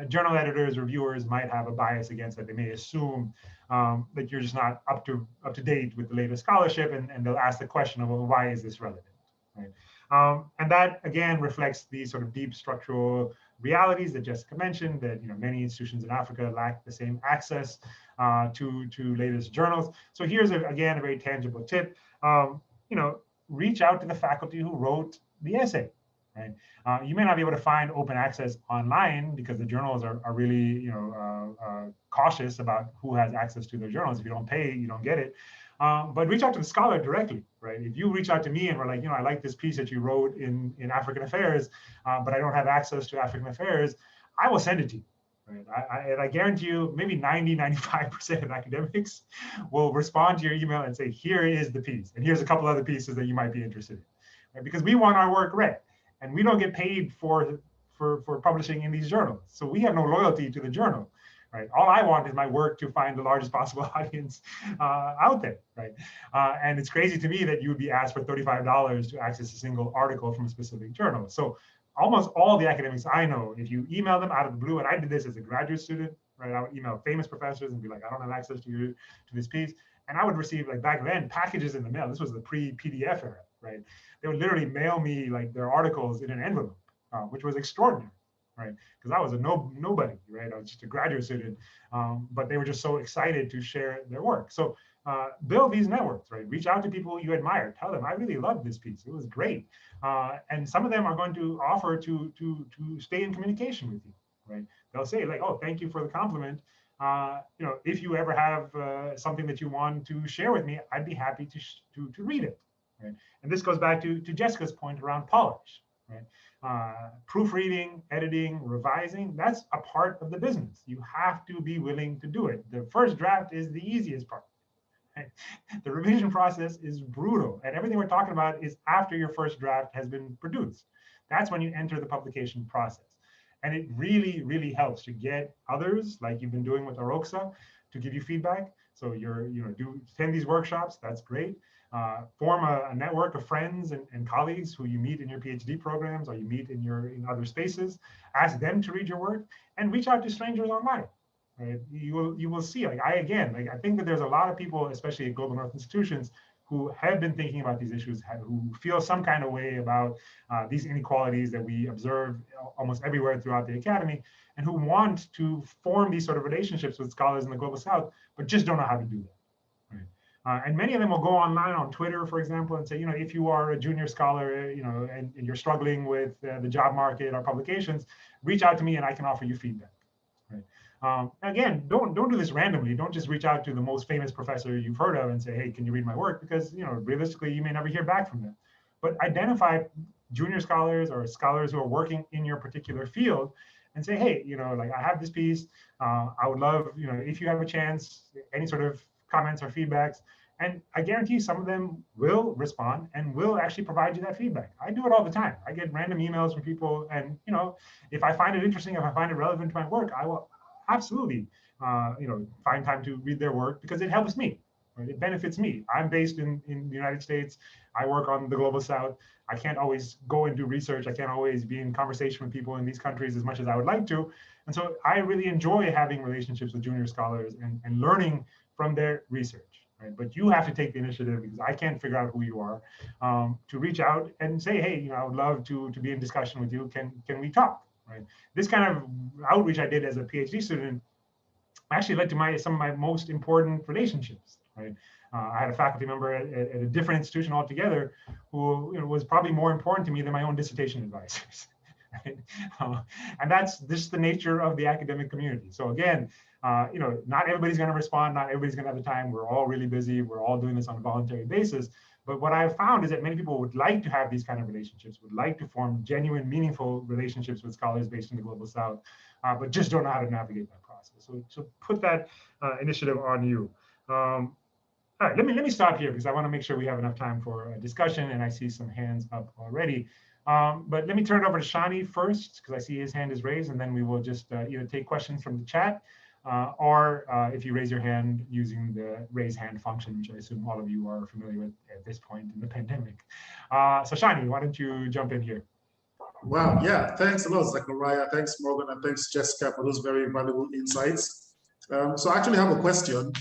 journal editors, reviewers might have a bias against that. They may assume that you're just not up to date with the latest scholarship, and they'll ask the question of, well, why is this relevant, right? And that, again, reflects these sort of deep structural realities that Jessica mentioned, that many institutions in Africa lack the same access to latest journals. So here's, again, a very tangible tip. Reach out to the faculty who wrote the essay. Right? You may not be able to find open access online because the journals are really cautious about who has access to their journals. If you don't pay, you don't get it. But reach out to the scholar directly, right? If you reach out to me and we're like, I like this piece that you wrote in African Affairs, but I don't have access to African Affairs, I will send it to you. Right? And I guarantee you, maybe 90–95% of academics will respond to your email and say, here is the piece, and here's a couple other pieces that you might be interested in, right? Because we want our work read, and we don't get paid for publishing in these journals, so we have no loyalty to the journal. Right? All I want is my work to find the largest possible audience out there, right? And it's crazy to me that you would be asked for $35 to access a single article from a specific journal. So almost all the academics I know, if you email them out of the blue, and I did this as a graduate student, right? I would email famous professors and be like, I don't have access to this piece. And I would receive, like back then, packages in the mail. This was the pre-PDF era, right? They would literally mail me like their articles in an envelope, which was extraordinary. Right, because I was a nobody, right? I was just a graduate student, but they were just so excited to share their work. So build these networks, right? Reach out to people you admire. Tell them, I really loved this piece. It was great. And some of them are going to offer to stay in communication with you, right? They'll say like, oh, thank you for the compliment. If you ever have something that you want to share with me, I'd be happy to read it, right? And this goes back to Jessica's point around polish, right? Proofreading, editing, revising, that's a part of the business. You have to be willing to do it. The first draft is the easiest part. Right? The revision process is brutal. And everything we're talking about is after your first draft has been produced. That's when you enter the publication process. And it really, really helps to get others, like you've been doing with AROCSA, to give you feedback. So do attend these workshops, that's great. Form a network of friends and colleagues who you meet in your PhD programs or you meet in other spaces. Ask them to read your work and reach out to strangers online. Right? You will see, I think that there's a lot of people, especially at Global North institutions, who have been thinking about these issues, who feel some kind of way about these inequalities that we observe almost everywhere throughout the academy, and who want to form these sort of relationships with scholars in the Global South, but just don't know how to do that. And many of them will go online on Twitter, for example, and say, if you are a junior scholar, and you're struggling with the job market or publications, reach out to me and I can offer you feedback. Right? Again, don't do this randomly. Don't just reach out to the most famous professor you've heard of and say, hey, can you read my work? Because realistically, you may never hear back from them. But identify junior scholars or scholars who are working in your particular field and say, hey, I have this piece. I would love, if you have a chance, any sort of comments or feedbacks, and I guarantee some of them will respond and will actually provide you that feedback. I do it all the time. I get random emails from people, and if I find it interesting, if I find it relevant to my work, I will absolutely find time to read their work because it helps me. Right? It benefits me. I'm based in the United States. I work on the Global South. I can't always go and do research. I can't always be in conversation with people in these countries as much as I would like to. And so I really enjoy having relationships with junior scholars and learning from their research, right? But you have to take the initiative, because I can't figure out who you are, to reach out and say, hey, you know, I would love to be in discussion with you. Can we talk, right? This kind of outreach I did as a PhD student actually led to some of my most important relationships, right? I had a faculty member at a different institution altogether who, you know, was probably more important to me than my own dissertation advisors. Right? And that's just the nature of the academic community. So again, you know, not everybody's going to respond. Not everybody's going to have the time. We're all really busy. We're all doing this on a voluntary basis. But what I've found is that many people would like to have these kind of relationships, would like to form genuine, meaningful relationships with scholars based in the Global South, but just don't know how to navigate that process. So put that initiative on you. All right, let me stop here, because I want to make sure we have enough time for a discussion, and I see some hands up already. But let me turn it over to Shani first, because I see his hand is raised, and then we will just either take questions from the chat, or if you raise your hand using the raise hand function, which I assume all of you are familiar with at this point in the pandemic. So Shani, why don't you jump in here? Wow, yeah, thanks a lot, Zachariah. Thanks, Morgan, and thanks, Jessica, for those very valuable insights. So I actually have a question.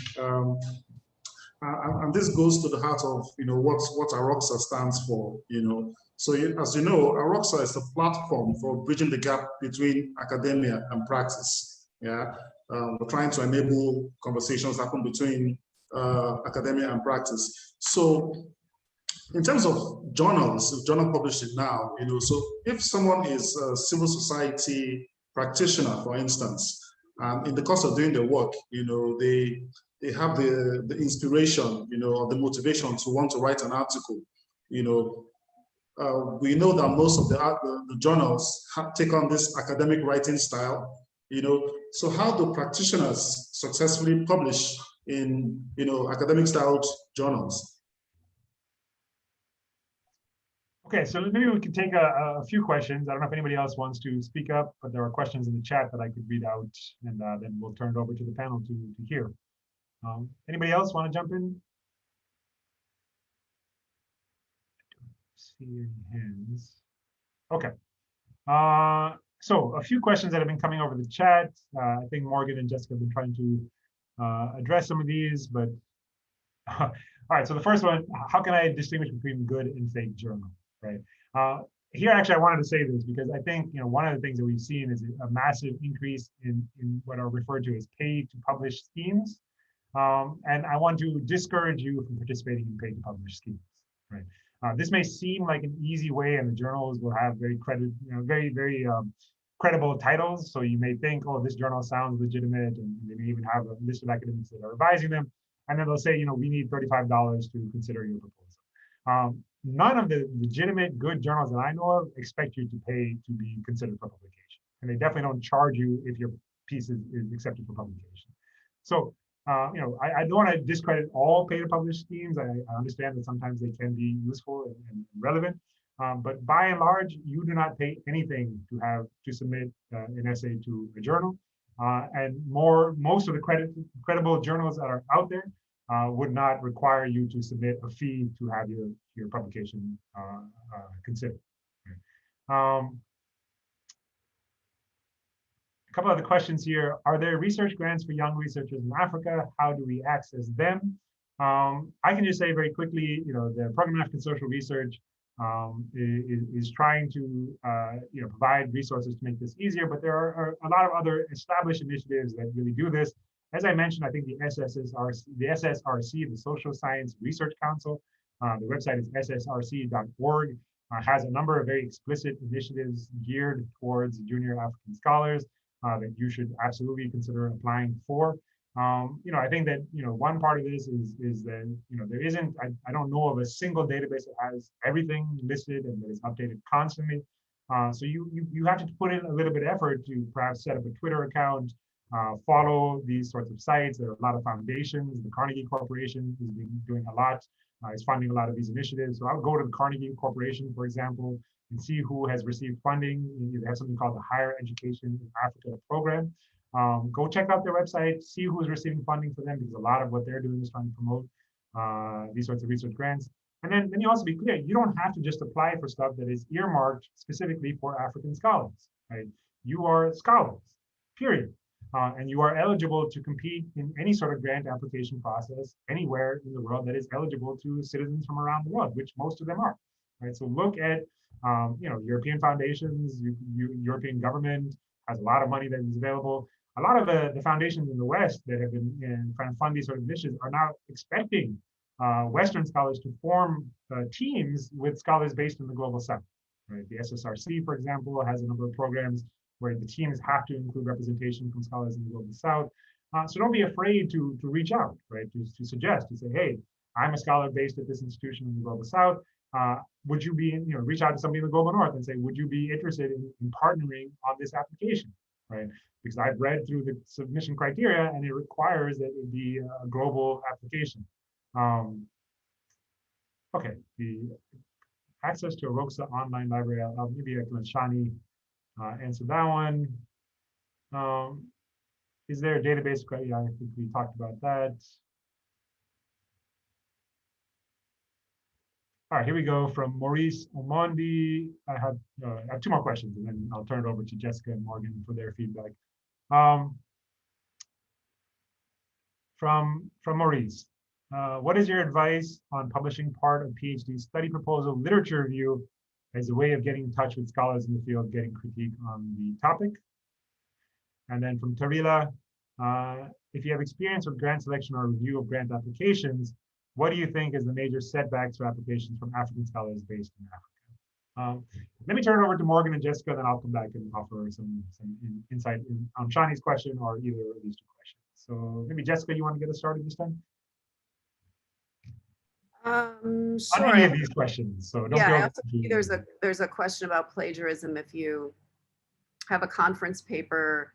And this goes to the heart of, you know, what AROCSA stands for, you know. So as you know, AROCSA is a platform for bridging the gap between academia and practice. Yeah, we're trying to enable conversations happen between academia and practice. So in terms of journals, journal publishing now, you know, so if someone is a civil society practitioner, for instance, in the course of doing their work, you know, they have the inspiration, you know, or the motivation to want to write an article. You know, we know that most of the journals take on this academic writing style, you know. So how do practitioners successfully publish in, you know, academic styled journals? Okay, so maybe we can take a few questions. I don't know if anybody else wants to speak up, but there are questions in the chat that I could read out, and then we'll turn it over to the panel to hear. Anybody else want to jump in? See any hands. Okay. So a few questions that have been coming over the chat. I think Morgan and Jessica have been trying to address some of these, but all right. So the first one: how can I distinguish between good and fake journal? Right. Here, actually, I wanted to say this because I think, you know, one of the things that we've seen is a massive increase in what are referred to as pay-to-publish schemes. And I want to discourage you from participating in pay-to-publish schemes, right? This may seem like an easy way, and the journals will have very credible titles. So you may think, oh, this journal sounds legitimate, and they may even have a list of academics that are advising them. And then they'll say, you know, we need $35 to consider your proposal. None of the legitimate good journals that I know of expect you to pay to be considered for publication. And they definitely don't charge you if your piece is accepted for publication. So, you know, I don't want to discredit all pay-to-publish schemes. I understand that sometimes they can be useful and relevant, but by and large, you do not pay anything to submit an essay to a journal. And most of the credible journals that are out there would not require you to submit a fee to have your publication considered. A couple other questions here. Are there research grants for young researchers in Africa? How do we access them? I can just say very quickly, you know, the Program of African Social Research is trying to you know, provide resources to make this easier, but there are a lot of other established initiatives that really do this. As I mentioned, I think the SSRC, the Social Science Research Council, the website is ssrc.org, has a number of very explicit initiatives geared towards junior African scholars that you should absolutely consider applying for. You know, I think that, you know, one part of this is that, you know, there isn't, I don't know of a single database that has everything listed and that is updated constantly. So you have to put in a little bit of effort to perhaps set up a Twitter account, follow these sorts of sites. There are a lot of foundations. The Carnegie Corporation has been doing a lot, is funding a lot of these initiatives. So I would go to the Carnegie Corporation, for example, and see who has received funding. They have something called the Higher Education in Africa program. Go check out their website, see who's receiving funding for them, because a lot of what they're doing is trying to promote these sorts of research grants. And then let me also be clear, you don't have to just apply for stuff that is earmarked specifically for African scholars, right? You are scholars, period. And you are eligible to compete in any sort of grant application process anywhere in the world that is eligible to citizens from around the world, which most of them are, right? So look at, European foundations, European government has a lot of money that is available. A lot of the foundations in the West that have been trying to fund these sort of initiatives are now expecting Western scholars to form teams with scholars based in the global South. Right? The SSRC, for example, has a number of programs where the teams have to include representation from scholars in the global South. So don't be afraid to reach out, right? To suggest, to say, hey, I'm a scholar based at this institution in the global South. Would you be, reach out to somebody in the global North and say, would you be interested in partnering on this application, right? Because I've read through the submission criteria and it requires that it be a global application. Okay, the access to AROCSA online library, maybe I can let Shani answer that one. Is there a database? Yeah, I think we talked about that. All right, here we go from Maurice Omondi. I have 2 more questions and then I'll turn it over to Jessica and Morgan for their feedback. From Maurice, what is your advice on publishing part of PhD study proposal literature review as a way of getting in touch with scholars in the field, getting critique on the topic? And then from Tarila, if you have experience with grant selection or review of grant applications, what do you think is the major setbacks for applications from African scholars based in Africa? Let me turn it over to Morgan and Jessica, then I'll come back and offer some insight on Shani's question or either of these 2 questions. So maybe Jessica, you want to get us started this time? Sure. On any of these questions, so don't Yeah, feel there's a question about plagiarism. If you have a conference paper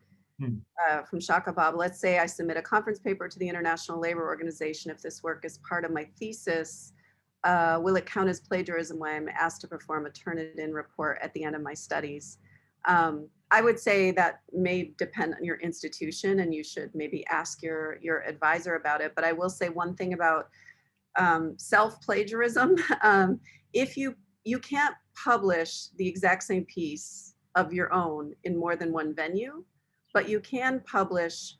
from Shaka Bob, let's say I submit a conference paper to the International Labor Organization. If this work is part of my thesis, will it count as plagiarism when I'm asked to perform a Turnitin report at the end of my studies? I would say that may depend on your institution and you should maybe ask your advisor about it. But I will say one thing about self-plagiarism. If you can't publish the exact same piece of your own in more than one venue, but you can publish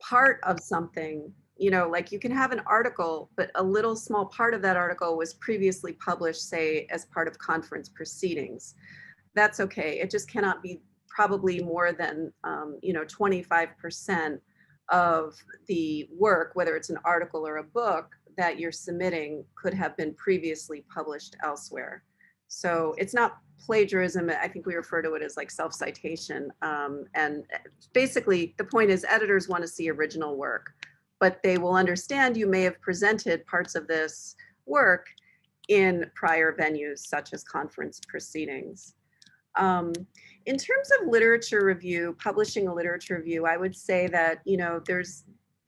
part of something, like you can have an article, but a little small part of that article was previously published, say, as part of conference proceedings. That's okay. It just cannot be probably more than, 25% of the work, whether it's an article or a book that you're submitting, could have been previously published elsewhere. So it's not plagiarism. I think we refer to it as like self-citation. And basically the point is editors want to see original work, but they will understand you may have presented parts of this work in prior venues, such as conference proceedings. In terms of literature review, publishing a literature review, I would say that,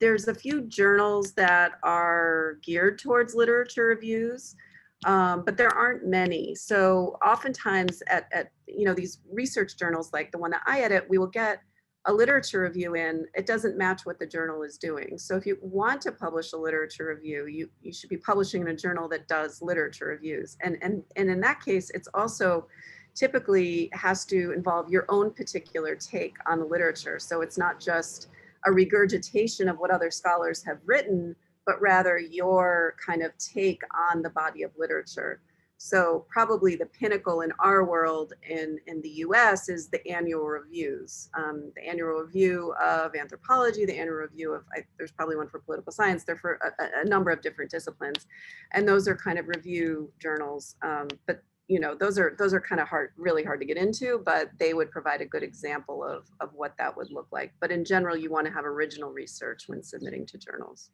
there's a few journals that are geared towards literature reviews, but there aren't many. So oftentimes at these research journals, like the one that I edit, we will get a literature review in. It doesn't match what the journal is doing. So if you want to publish a literature review, you should be publishing in a journal that does literature reviews. And in that case, it's also typically has to involve your own particular take on the literature. So it's not just a regurgitation of what other scholars have written, but rather your kind of take on the body of literature. So probably the pinnacle in our world in the US is the annual reviews. The annual review of anthropology, the annual review of, there's probably one for political science, they're for a number of different disciplines. And those are kind of review journals. But those are kind of really hard to get into, but they would provide a good example of what that would look like. But in general, you want to have original research when submitting to journals.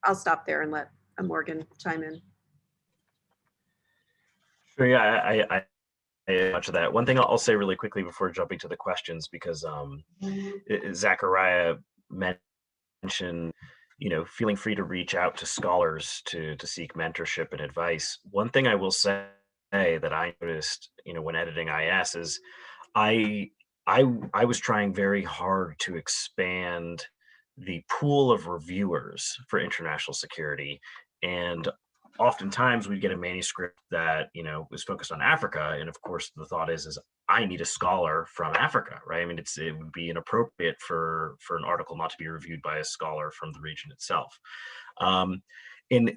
I'll stop there and let Morgan chime in. Sure, yeah, I much of that. One thing I'll say really quickly before jumping to the questions, because Zachariah mentioned, feeling free to reach out to scholars to seek mentorship and advice. One thing I will say that I noticed, when editing IS is I was trying very hard to expand the pool of reviewers for international security. And oftentimes we get a manuscript that, is focused on Africa. And of course, the thought is I need a scholar from Africa, right? I mean, it would be inappropriate for an article not to be reviewed by a scholar from the region itself. And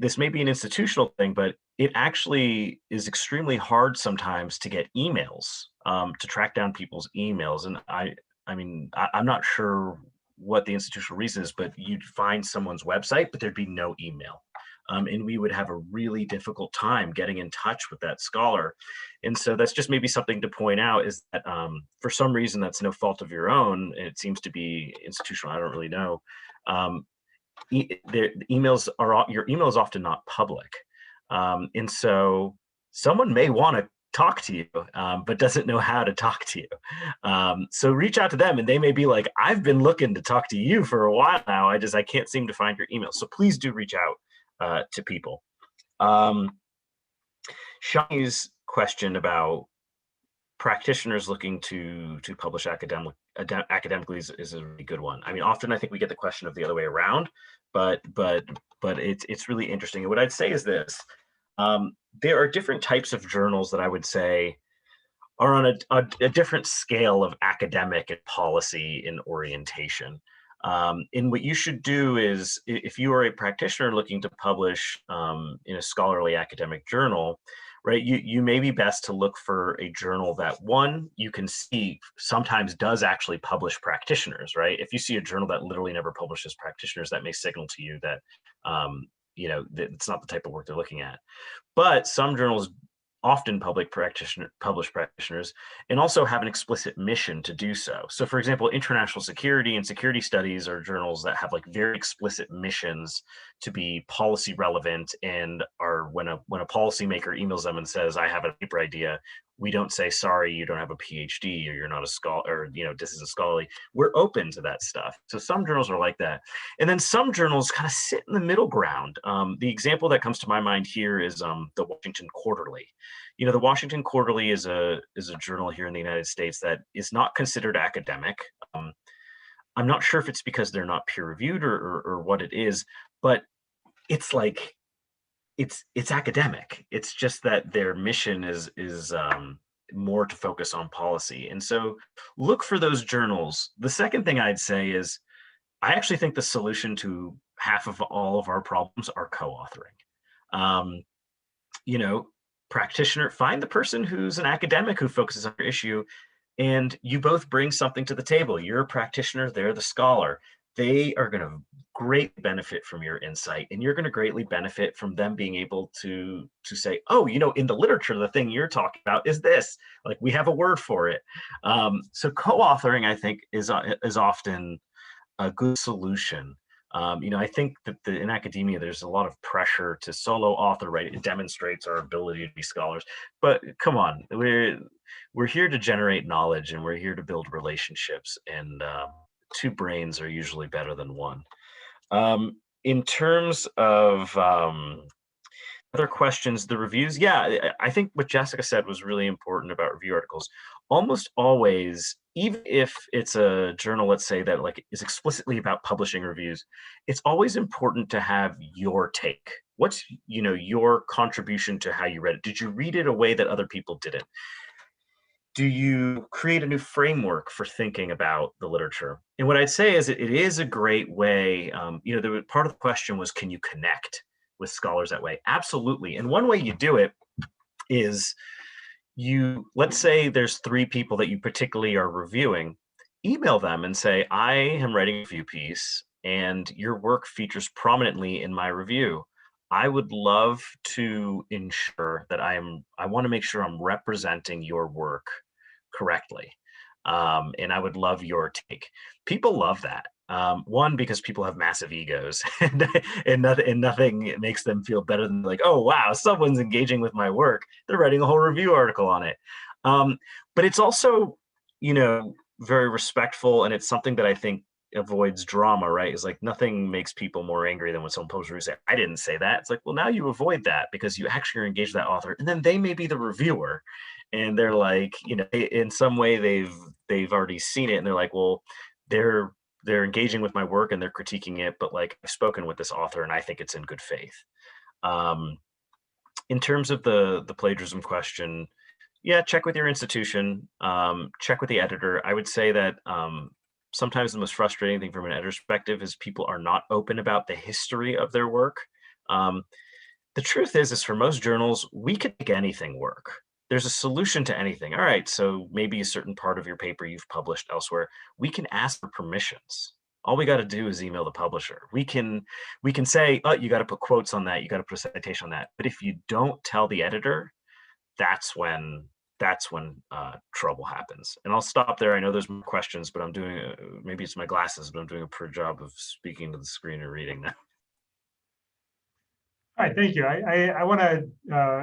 this may be an institutional thing, but it actually is extremely hard sometimes to get emails, to track down people's emails. And I'm not sure what the institutional reason is, but you'd find someone's website, but there'd be no email. And we would have a really difficult time getting in touch with that scholar. And so that's just maybe something to point out, is that for some reason, that's no fault of your own, and it seems to be institutional, I don't really know. Your email is often not public. And so someone may want to talk to you, but doesn't know how to talk to you. So reach out to them, and they may be like, I've been looking to talk to you for a while now. I can't seem to find your email. So please do reach out to people. Shani's question about practitioners looking to publish academically is a really good one. I mean, often I think we get the question of the other way around, but it's really interesting. And what I'd say is this: there are different types of journals that I would say are on a different scale of academic and policy and orientation. And what you should do is, if you are a practitioner looking to publish in a scholarly academic journal, right, you may be best to look for a journal that, one, you can see sometimes does actually publish practitioners, right? If you see a journal that literally never publishes practitioners, that may signal to you that, that it's not the type of work they're looking at. But some journals often publish practitioners and also have an explicit mission to do so. So for example, international security and security studies are journals that have like very explicit missions to be policy relevant, and are, when a policymaker emails them and says, I have a paper idea, we don't say, sorry, you don't have a PhD, or you're not a scholar, or this is a scholarly. We're open to that stuff. So some journals are like that. And then some journals kind of sit in the middle ground. The example that comes to my mind here is the Washington Quarterly. The Washington Quarterly is a journal here in the United States that is not considered academic. I'm not sure if it's because they're not peer reviewed or what it is, but it's like, it's academic. It's just that their mission is more to focus on policy. And so look for those journals. The second thing I'd say is, I actually think the solution to half of all of our problems are co-authoring. Practitioner, find the person who's an academic who focuses on your issue, and you both bring something to the table. You're a practitioner, they're the scholar. They are going to greatly benefit from your insight, and you're going to greatly benefit from them being able to say, oh, in the literature, the thing you're talking about is this. Like, we have a word for it. So co-authoring, I think, is often a good solution. I think that in academia, there's a lot of pressure to solo author, right? It demonstrates our ability to be scholars. But come on, we're here to generate knowledge, and we're here to build relationships. And two brains are usually better than one. In terms of other questions, the reviews, yeah, I think what Jessica said was really important about review articles. Almost always, even if it's a journal, let's say, that like is explicitly about publishing reviews, it's always important to have your take. What's your contribution to how you read it? Did you read it a way that other people didn't? Do you create a new framework for thinking about the literature? And what I'd say is it is a great way. Part of the question was, can you connect with scholars that way? Absolutely. And one way you do it is, let's say there's 3 people that you particularly are reviewing, email them and say, I am writing a review piece and your work features prominently in my review. I would love to ensure that I want to make sure I'm representing your work correctly. And I would love your take. People love that. One, because people have massive egos, and nothing makes them feel better than like, oh, wow, someone's engaging with my work. They're writing a whole review article on it. But it's also, very respectful, and it's something that I think avoids drama, right? Is like, nothing makes people more angry than when someone posts a review say, I didn't say that. It's like, well, now you avoid that because you actually are engaged with that author, and then they may be the reviewer, and they're like, in some way they've already seen it, and they're like, well, they're engaging with my work and they're critiquing it, but like, I've spoken with this author and I think it's in good faith. In terms of the plagiarism question, yeah, check with your institution, check with the editor. I would say that sometimes the most frustrating thing from an editor's perspective is people are not open about the history of their work. The truth is for most journals, we can make anything work. There's a solution to anything. All right, so maybe a certain part of your paper you've published elsewhere. We can ask for permissions. All we got to do is email the publisher. We can say, oh, you got to put quotes on that. You got to put a citation on that. But if you don't tell the editor, that's when trouble happens. And I'll stop there. I know there's more questions, but I'm doing, maybe it's my glasses, but I'm doing a poor job of speaking to the screen and reading now. All right, thank you. I want to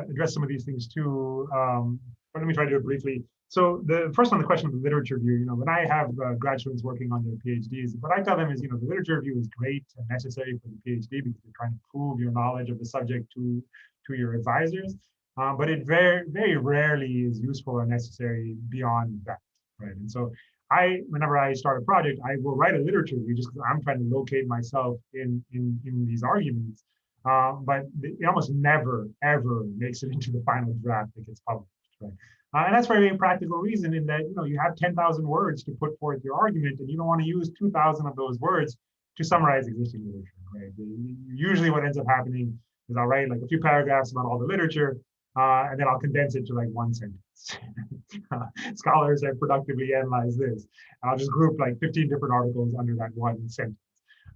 address some of these things too, but let me try to do it briefly. So the first one, the question of the literature review, when I have grad students working on their PhDs, what I tell them is, the literature review is great and necessary for the PhD because you're trying to prove your knowledge of the subject to your advisors, but it very, very rarely is useful or necessary beyond that, right? And so whenever I start a project, I will write a literature review just because I'm trying to locate myself in these arguments. But it almost never, ever makes it into the final draft that gets published, right? And that's for a very practical reason in that, you have 10,000 words to put forth your argument, and you don't want to use 2,000 of those words to summarize existing literature, right? Usually what ends up happening is I'll write like a few paragraphs about all the literature, and then I'll condense it to like one sentence. Scholars have productively analyzed this. I'll just group like 15 different articles under that one sentence.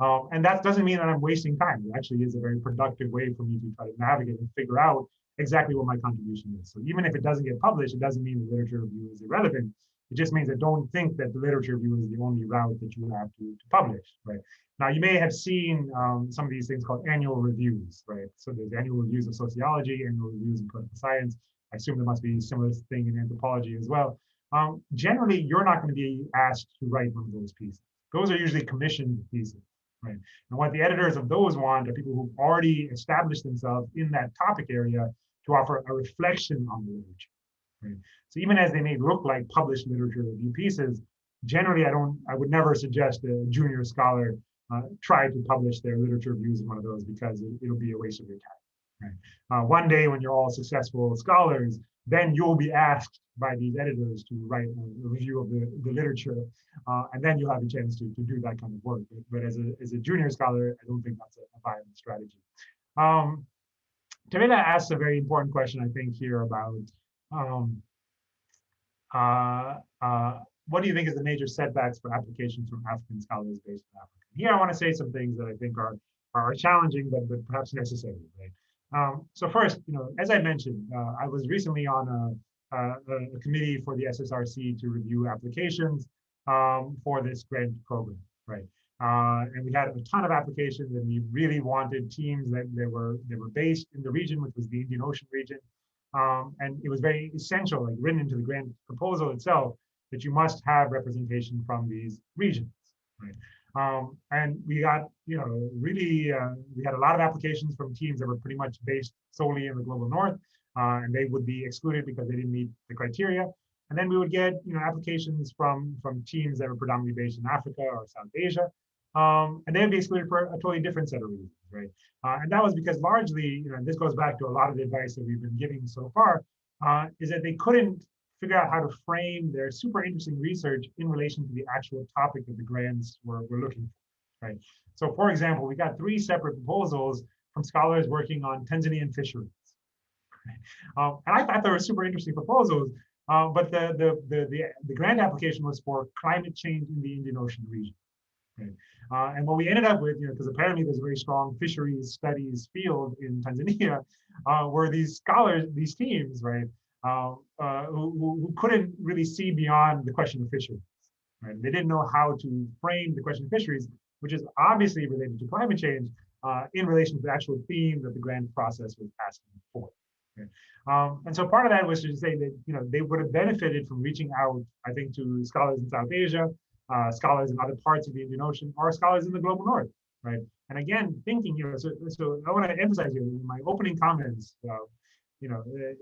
And that doesn't mean that I'm wasting time. It actually is a very productive way for me to try to navigate and figure out exactly what my contribution is. So even if it doesn't get published, it doesn't mean the literature review is irrelevant. It just means that don't think that the literature review is the only route that you have to publish, right? Now, you may have seen some of these things called annual reviews, right? So there's annual reviews of sociology, annual reviews in political science. I assume there must be a similar thing in anthropology as well. Generally, you're not going to be asked to write one of those pieces. Those are usually commissioned pieces. Right. And what the editors of those want are people who've already established themselves in that topic area to offer a reflection on the literature. Right. So even as they may look like published literature review pieces, generally I would never suggest a junior scholar try to publish their literature reviews in one of those because it'll be a waste of your time. Right. One day when you're all successful scholars, then you'll be asked by these editors to write a review of the literature, and then you'll have a chance to do that kind of work. But as a junior scholar, I don't think that's a viable strategy. Tamila asks a very important question, I think, here about what do you think is the major setbacks for applications from African scholars based in Africa? Here, I want to say some things that I think are challenging, but perhaps necessary, right? So first, as I mentioned, I was recently on a committee for the SSRC to review applications for this grant program, right? And we had a ton of applications, and we really wanted teams that they were based in the region, which was the Indian Ocean region, and it was very essential, like written into the grant proposal itself, that you must have representation from these regions, right? And we got, really, we had a lot of applications from teams that were pretty much based solely in the global north, and they would be excluded because they didn't meet the criteria. And then we would get, applications from teams that were predominantly based in Africa or South Asia, and they would be excluded for a totally different set of reasons, right? And that was because largely, this goes back to a lot of the advice that we've been giving so far, is that they couldn't figure out how to frame their super interesting research in relation to the actual topic that the grants were looking for, right? So for example, we got 3 separate proposals from scholars working on Tanzanian fisheries. And I thought they were super interesting proposals, but the grant application was for climate change in the Indian Ocean region. Right? And what we ended up with, because apparently there's a very strong fisheries studies field in Tanzania, were these scholars, these teams, right? Who couldn't really see beyond the question of fisheries. Right? They didn't know how to frame the question of fisheries, which is obviously related to climate change, in relation to the actual theme that the grant process was asking for. Right? And so part of that was to say that they would have benefited from reaching out, I think, to scholars in South Asia, scholars in other parts of the Indian Ocean, or scholars in the global north. Right? And again, thinking, so I want to emphasize here in my opening comments.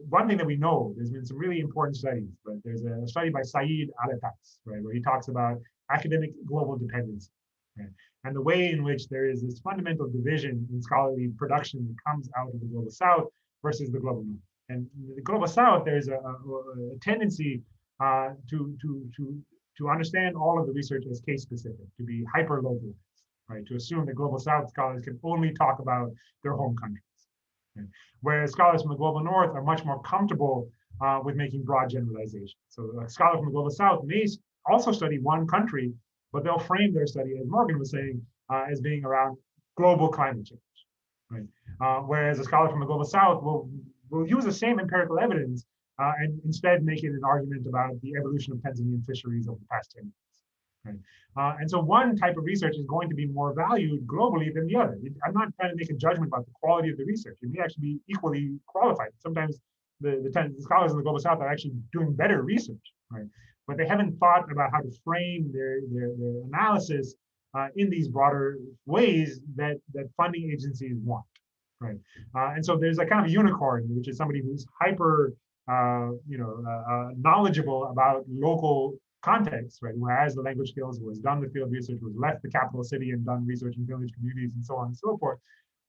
One thing that we know, there's been some really important studies, but there's a study by Saeed Alatas, right, where he talks about academic global dependency, right, and the way in which there is this fundamental division in scholarly production that comes out of the global south versus the global north. And the global south, there's a tendency to understand all of the research as case specific, to be hyper localized, right? To assume that global south scholars can only talk about their home countries. Right? Whereas scholars from the global north are much more comfortable with making broad generalizations. So a scholar from the global south may also study one country, but they'll frame their study, as Morgan was saying, as being around global climate change. Right? Whereas a scholar from the global south will use the same empirical evidence and instead make it an argument about the evolution of Tanzanian fisheries over the past 10 years. Right? And so one type of research is going to be more valued globally than the other. I'm not trying to make a judgment about the quality of the research. It may actually be equally qualified. Sometimes the scholars in the global south are actually doing better research, right? But they haven't thought about how to frame their analysis in these broader ways that funding agencies want, right? And so there's a kind of a unicorn, which is somebody who's hyper, knowledgeable about local context, right? Who has the language skills, who has done the field research, who has left the capital city and done research in village communities and so on and so forth,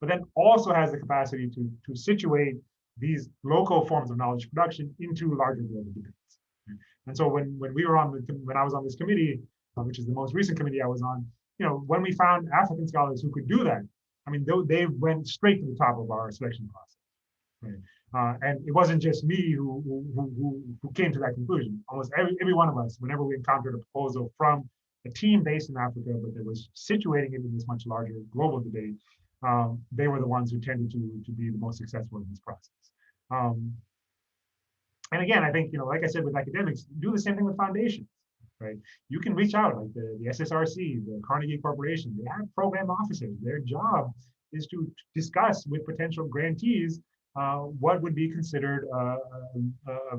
but then also has the capacity to situate these local forms of knowledge production into larger global debates. And so when I was on this committee, which is the most recent committee I was on, when we found African scholars who could do that, I mean, they went straight to the top of our selection process. Right? And it wasn't just me who came to that conclusion. Almost every one of us, whenever we encountered a proposal from a team based in Africa, but that was situating it in this much larger global debate, they were the ones who tended to be the most successful in this process. And again, I think, like I said, with academics, do the same thing with foundations, right? You can reach out, like the SSRC, the Carnegie Corporation, they have program officers. Their job is to discuss with potential grantees what would be considered a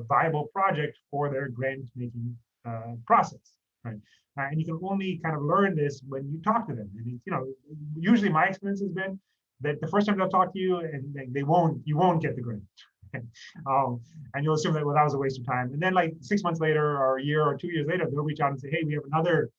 viable project for their grant-making process, right? And you can only kind of learn this when you talk to them. And usually my experience has been that the first time they'll talk to you, and you won't get the grant. And you'll assume that, well, that was a waste of time. And then like 6 months later, or a year or 2 years later, they'll reach out and say, hey, we have another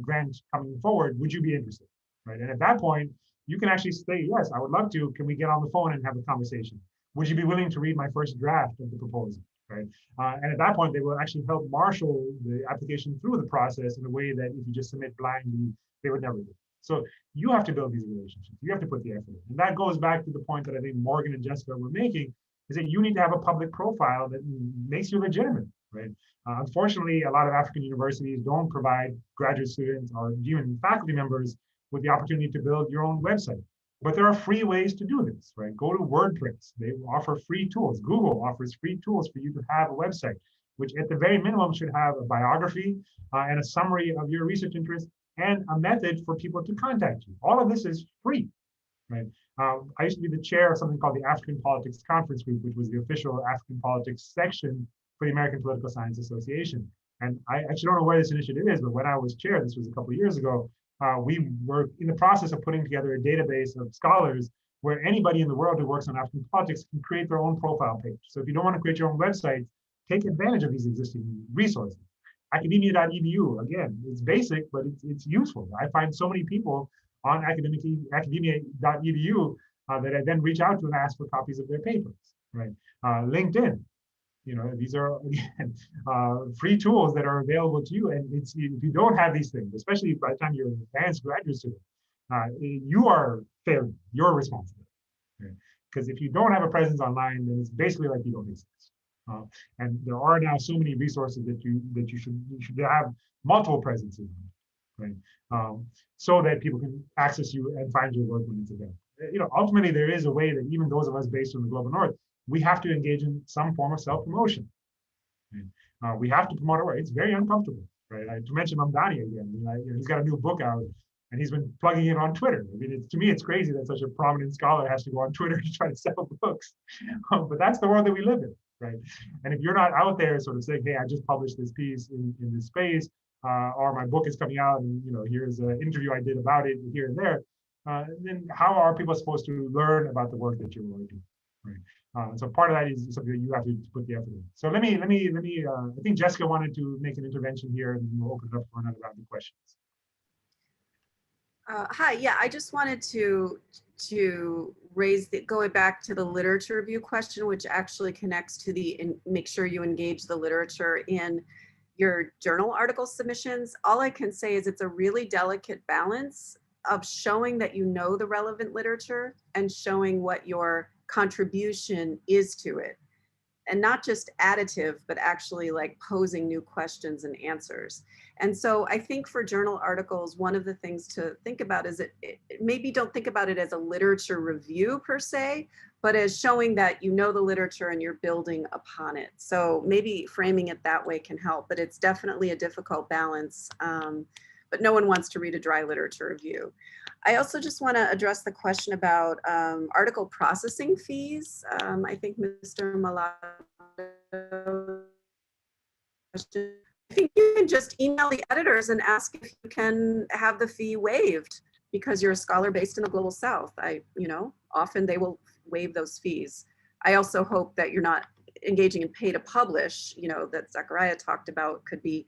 grant coming forward. Would you be interested? Right? And at that point, you can actually say, yes, I would love to. Can we get on the phone and have a conversation? Would you be willing to read my first draft of the proposal? Right? And at that point, they will actually help marshal the application through the process in a way that if you just submit blindly, they would never do. So you have to build these relationships. You have to put the effort in. And that goes back to the point that I think Morgan and Jessica were making, is that you need to have a public profile that makes you legitimate, right? Unfortunately, a lot of African universities don't provide graduate students or even faculty members with the opportunity to build your own website. But there are free ways to do this, right? Go to WordPress. They offer free tools. Google offers free tools for you to have a website, which at the very minimum should have a biography and a summary of your research interests and a method for people to contact you. All of this is free, right? I used to be the chair of something called the African Politics Conference Group, which was the official African politics section for the American Political Science Association. And I actually don't know where this initiative is, but when I was chair, this was a couple of years ago, we were in the process of putting together a database of scholars where anybody in the world who works on African politics can create their own profile page. So if you don't want to create your own website, take advantage of these existing resources. Academia.edu, again, it's basic, but it's useful. I find so many people on academia.edu that I then reach out to and ask for copies of their papers, right? LinkedIn, these are, again, free tools that are available to you. And if you don't have these things, especially by the time you're an advanced graduate student, you are failing. You're responsible. Because if you don't have a presence online, then it's basically like you don't exist. And there are now so many resources that you should have multiple presences, right? So that people can access you and find your work when it's available. Ultimately, there is a way that even those of us based in the global north, we have to engage in some form of self-promotion. Right? We have to promote our work. It's very uncomfortable, right? To mention Mamdani again, he's got a new book out, and he's been plugging it on Twitter. I mean, to me, it's crazy that such a prominent scholar has to go on Twitter to try to sell books. But that's the world that we live in, right? And if you're not out there sort of saying, hey, I just published this piece in this space, or my book is coming out, and here's an interview I did about it here and there, then how are people supposed to learn about the work that you're really doing, right? So part of that is something that you have to put the effort in. So let me. I think Jessica wanted to make an intervention here, and we'll open it up for another round of questions. Hi, yeah, I just wanted to going back to the literature review question, which actually connects to make sure you engage the literature in your journal article submissions. All I can say is it's a really delicate balance of showing that you know the relevant literature and showing what your contribution is to it. And not just additive, but actually like posing new questions and answers. And so I think for journal articles, one of the things to think about is maybe don't think about it as a literature review per se, but as showing that you know the literature and you're building upon it. So maybe framing it that way can help, but it's definitely a difficult balance. But no one wants to read a dry literature review. I also just want to address the question about article processing fees. I think Mr. Malato, I think you can just email the editors and ask if you can have the fee waived because you're a scholar based in the Global South. Often they will waive those fees. I also hope that you're not engaging in pay to publish, that Zachariah talked about could be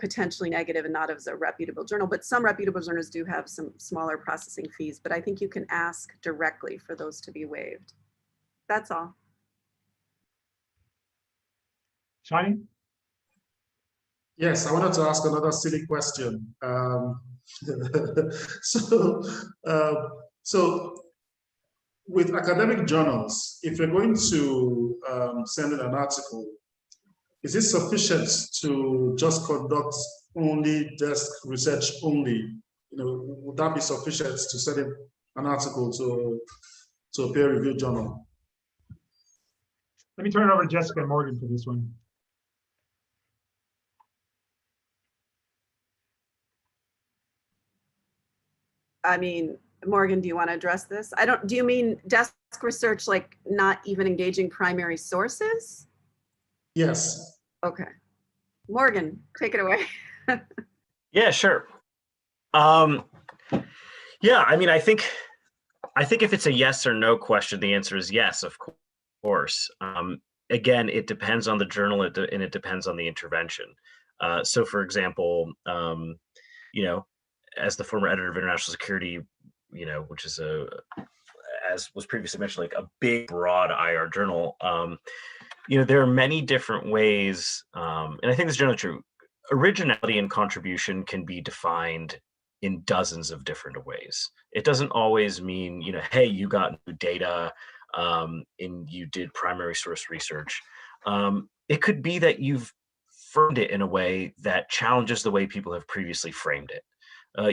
potentially negative and not as a reputable journal, but some reputable journals do have some smaller processing fees, but I think you can ask directly for those to be waived. That's all. Shani? Yes, I wanted to ask another silly question. So with academic journals, if you're going to send in an article, is it sufficient to just conduct only desk research only? Would that be sufficient to send in an article to a peer-reviewed journal? Let me turn it over to Jessica and Morgan for this one. I mean, Morgan, do you want to address this? Do you mean desk research, like not even engaging primary sources? Yes. Okay. Morgan, take it away. Yeah, sure. Yeah, I mean, I think if it's a yes or no question, the answer is yes, of course. Again, it depends on the journal and it depends on the intervention. So for example, as the former editor of International Security, which is as was previously mentioned, like a big, broad IR journal, there are many different ways, and I think this is generally true. Originality and contribution can be defined in dozens of different ways. It doesn't always mean, hey, you got new data and you did primary source research. It could be that you've framed it in a way that challenges the way people have previously framed it.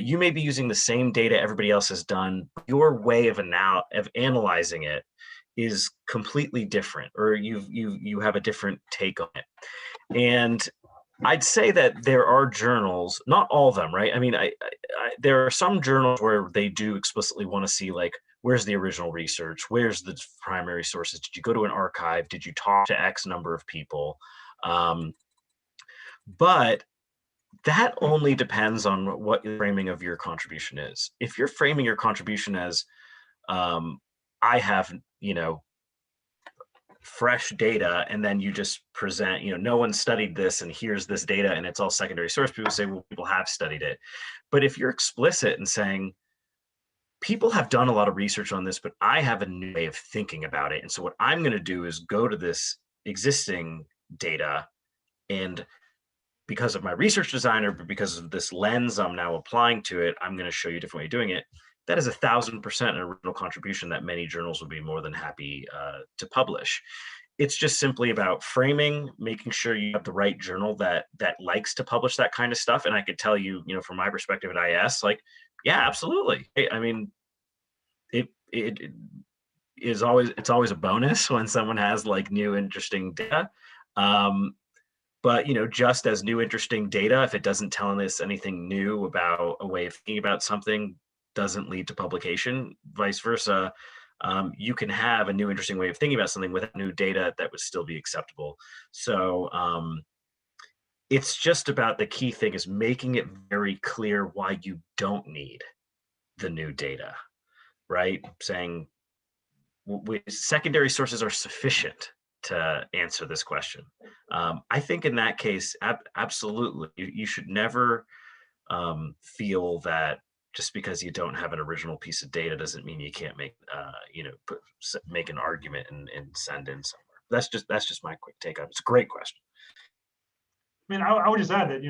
You may be using the same data everybody else has done. Your way of analyzing it is completely different, or you have a different take on it. And I'd say that there are journals, not all of them, right? I mean, there are some journals where they do explicitly want to see, like, where's the original research? Where's the primary sources? Did you go to an archive? Did you talk to X number of people? But that only depends on what the framing of your contribution is. If you're framing your contribution as, I have, fresh data, and then you just present, no one studied this and here's this data and it's all secondary source, people say, well, people have studied it. But if you're explicit in saying, people have done a lot of research on this, but I have a new way of thinking about it. And so what I'm going to do is go to this existing data, and because of my research designer, but because of this lens I'm now applying to it, I'm going to show you a different way of doing it. That is 1,000% an original contribution that many journals would be more than happy to publish. It's just simply about framing, making sure you have the right journal that likes to publish that kind of stuff. And I could tell you, from my perspective at IS, like, yeah, absolutely. I mean, it's always a bonus when someone has like new interesting data. But just as new interesting data, if it doesn't tell us anything new about a way of thinking about something, doesn't lead to publication, vice versa. You can have a new interesting way of thinking about something with new data that would still be acceptable. So it's just about, the key thing is making it very clear why you don't need the new data, right? Saying secondary sources are sufficient to answer this question. I think in that case, absolutely, you should never feel that just because you don't have an original piece of data doesn't mean you can't make, make an argument and send in somewhere. That's just my quick take on it. It's a great question. I mean, I would just add that,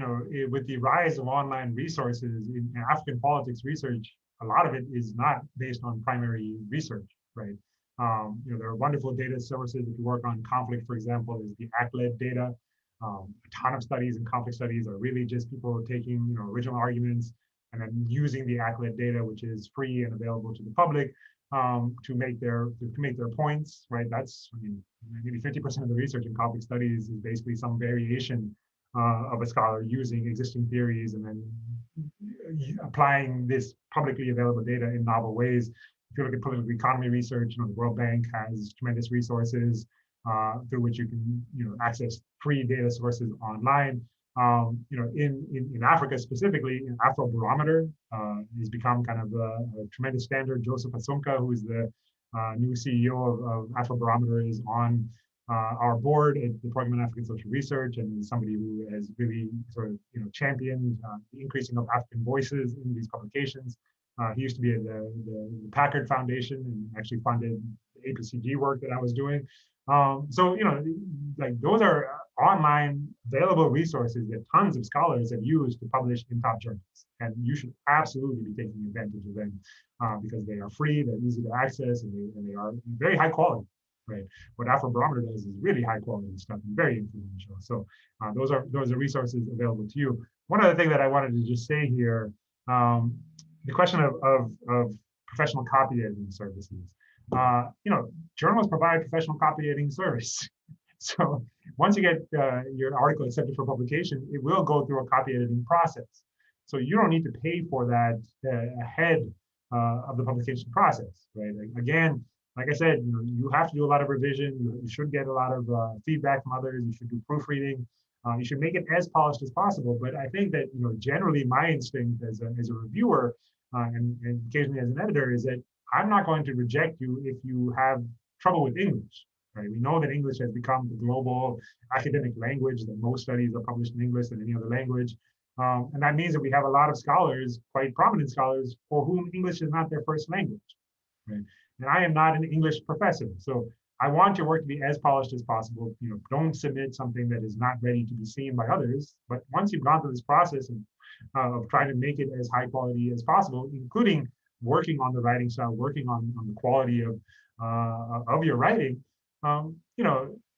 with the rise of online resources in African politics research, a lot of it is not based on primary research, right? There are wonderful data sources. If you work on conflict, for example, there's the ACLED data. A ton of studies in conflict studies are really just people taking, original arguments and then using the ACLED data, which is free and available to the public, to make their points, right? That's, maybe 50% of the research in conflict studies is basically some variation of a scholar using existing theories and then applying this publicly available data in novel ways. If you look at political economy research, the World Bank has tremendous resources through which you can, access free data sources online. In Africa specifically, Afrobarometer has become kind of a tremendous standard. Joseph Assunka, who is the new CEO of Afrobarometer, is on our board at the Program on African Social Research, and is somebody who has really sort of championed the increasing of African voices in these publications. He used to be at the Packard Foundation and actually funded the APCG work that I was doing. Those are online available resources that tons of scholars have used to publish in top journals, and you should absolutely be taking advantage of them because they are free, they're easy to access, and they are very high quality. Right. What Afrobarometer does is really high quality stuff and very influential. So those are resources available to you. One other thing that I wanted to just say here, the question of professional copy editing services. Journals provide professional copy editing service. So once you get your article accepted for publication, it will go through a copy editing process. So you don't need to pay for that ahead of the publication process, right? Again, like I said, you have to do a lot of revision. You should get a lot of feedback from others. You should do proofreading. You should make it as polished as possible. But I think that generally my instinct as a reviewer and occasionally as an editor is that I'm not going to reject you if you have trouble with English. Right? We know that English has become the global academic language, that most studies are published in English than any other language. And that means that we have a lot of scholars, quite prominent scholars, for whom English is not their first language. Right? And I am not an English professor. So I want your work to be as polished as possible. Don't submit something that is not ready to be seen by others. But once you've gone through this process of trying to make it as high quality as possible, including working on the writing style, working on the quality of your writing,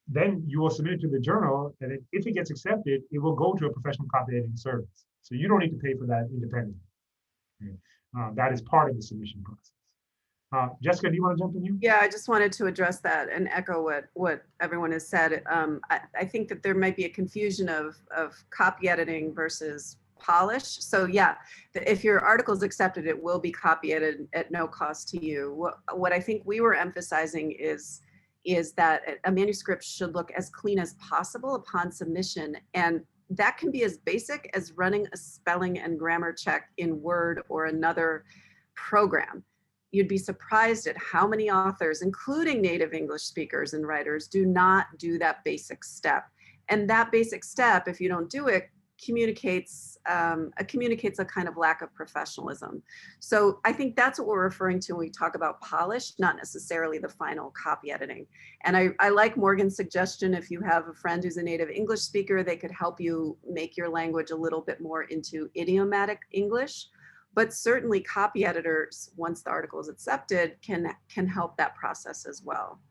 then you will submit it to the journal, and if it gets accepted, it will go to a professional copy editing service. So you don't need to pay for that independently. That is part of the submission process. Jessica, do you want to jump in here? Yeah, I just wanted to address that and echo what everyone has said. I think that there might be a confusion of copy editing versus polish. So yeah, if your article is accepted, it will be copy edited at no cost to you. What I think we were emphasizing is that a manuscript should look as clean as possible upon submission. And that can be as basic as running a spelling and grammar check in Word or another program. You'd be surprised at how many authors, including native English speakers and writers, do not do that basic step. And that basic step, if you don't do it, communicates a kind of lack of professionalism. So I think that's what we're referring to when we talk about polish, not necessarily the final copy editing. And I like Morgan's suggestion. If you have a friend who's a native English speaker, they could help you make your language a little bit more into idiomatic English. But certainly copy editors, once the article is accepted, can help that process as well.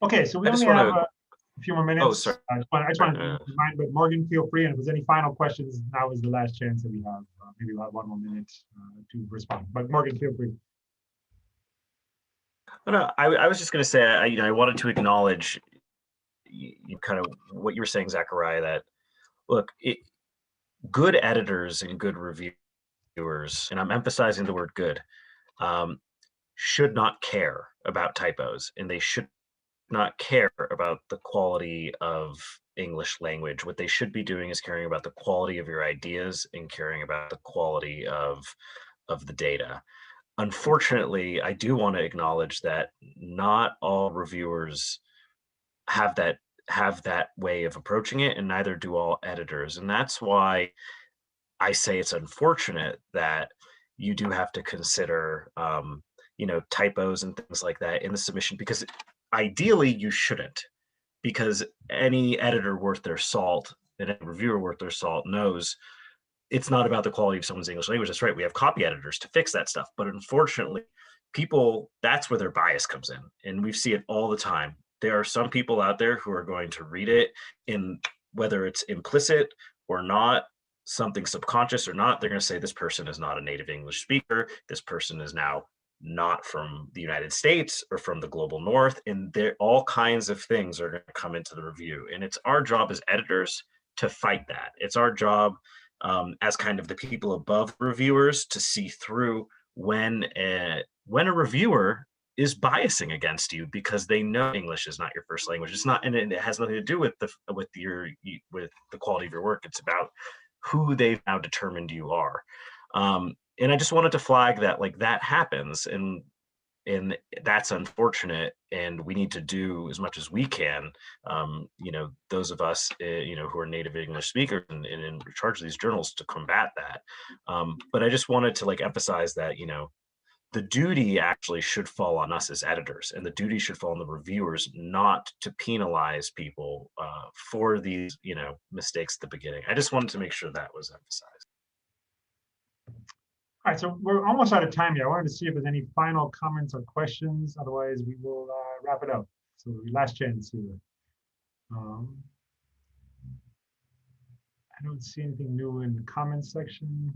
Okay, so we only have a few more minutes. Oh, sorry. I just want to remind, but Morgan, feel free, and if there's any final questions, now is the last chance that we have. Maybe we'll have 1 more minute to respond. But Morgan, feel free. No, I was just going to say, I wanted to acknowledge you kind of what you were saying, Zachariah, that look, good editors and good reviewers, and I'm emphasizing the word good, should not care about typos, and they should not care about the quality of English language. What they should be doing is caring about the quality of your ideas and caring about the quality of the data. Unfortunately, I do want to acknowledge that not all reviewers have that way of approaching it, and neither do all editors. And that's why I say it's unfortunate that you do have to consider, typos and things like that in the submission, because ideally you shouldn't, because any editor worth their salt and any reviewer worth their salt knows it's not about the quality of someone's English language. That's right. We have copy editors to fix that stuff. But unfortunately, people, that's where their bias comes in. And we see it all the time. There are some people out there who are going to read it in, whether it's implicit or not, something subconscious or not, they're going to say this person is not a native English speaker. This person is now not from the United States or from the global north. And there, all kinds of things are going to come into the review. And it's our job as editors to fight that. It's our job as kind of the people above reviewers to see through when a reviewer is biasing against you because they know English is not your first language. It's not, and it has nothing to do with the quality of your work. It's about who they've now determined you are. And I just wanted to flag that, like, that happens, and that's unfortunate, and we need to do as much as we can, those of us who are native English speakers and in charge of these journals, to combat that. But I just wanted to like emphasize that the duty actually should fall on us as editors, and the duty should fall on the reviewers not to penalize people for these mistakes at the beginning. I just wanted to make sure that was emphasized. All right, so we're almost out of time here. I wanted to see if there's any final comments or questions. Otherwise, we will wrap it up. So last chance here. I don't see anything new in the comments section.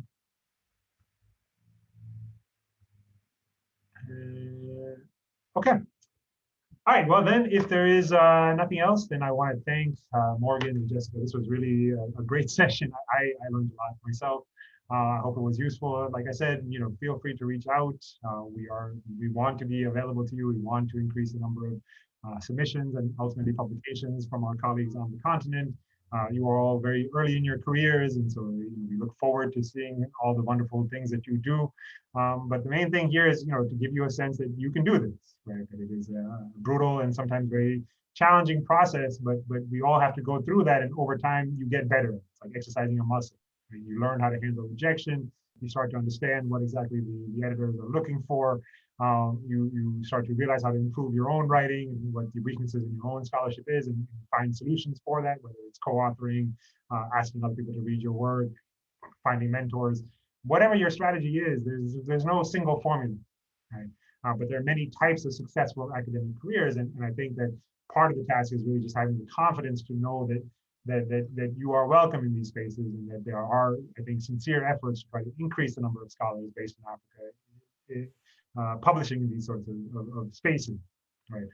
Okay. All right, well then, if there is nothing else, then I want to thank Morgan and Jessica. This was really a great session. I learned a lot myself. I hope it was useful. Like I said, feel free to reach out. We want to be available to you. We want to increase the number of submissions and ultimately publications from our colleagues on the continent. You are all very early in your careers, and so we look forward to seeing all the wonderful things that you do. But the main thing here is, to give you a sense that you can do this, right? That it is a brutal and sometimes very challenging process, but we all have to go through that, and over time you get better. It's like exercising a muscle. Right? You learn how to handle rejection. You start to understand what exactly the editors are looking for. You start to realize how to improve your own writing and what the weaknesses in your own scholarship is, and find solutions for that, whether it's co-authoring, asking other people to read your work, finding mentors. Whatever your strategy is, there's no single formula, right? But there are many types of successful academic careers, and I think that part of the task is really just having the confidence to know that you are welcome in these spaces, and that there are, I think, sincere efforts to try to increase the number of scholars based in Africa publishing in these sorts of spaces, right?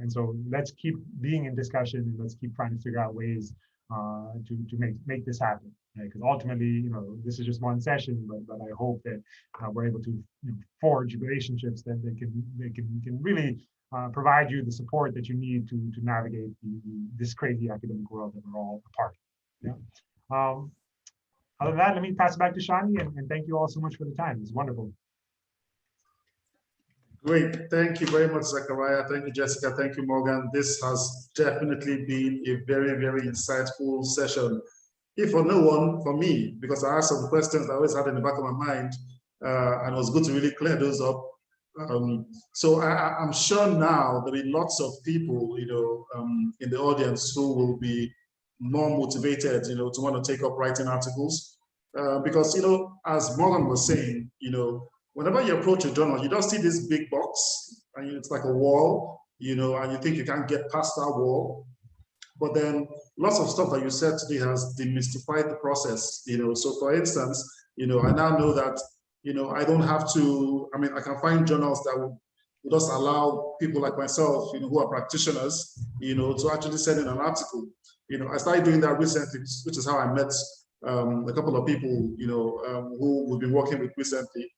And so let's keep being in discussion, and let's keep trying to figure out ways to make this happen, right? Because ultimately, this is just one session, but I hope that we're able to forge relationships that they can really provide you the support that you need to navigate this crazy academic world that we're all a part of. Yeah. Other than that, let me pass it back to Shani, and thank you all so much for the time. It's wonderful. Great. Thank you very much, Zachariah. Thank you, Jessica. Thank you, Morgan. This has definitely been a very, very insightful session. If for no one, for me, because I asked some questions I always had in the back of my mind, and it was good to really clear those up. So I'm sure now there will be lots of people, in the audience who will be more motivated, to want to take up writing articles, because, as Morgan was saying, whenever you approach a journal, you don't see this big box, and it's like a wall, and you think you can't get past that wall. But then lots of stuff that you said today has demystified the process, So for instance, I now know that, I don't have to, I can find journals that will just allow people like myself, who are practitioners, to actually send in an article. I started doing that recently, which is how I met a couple of people, who we've been working with recently.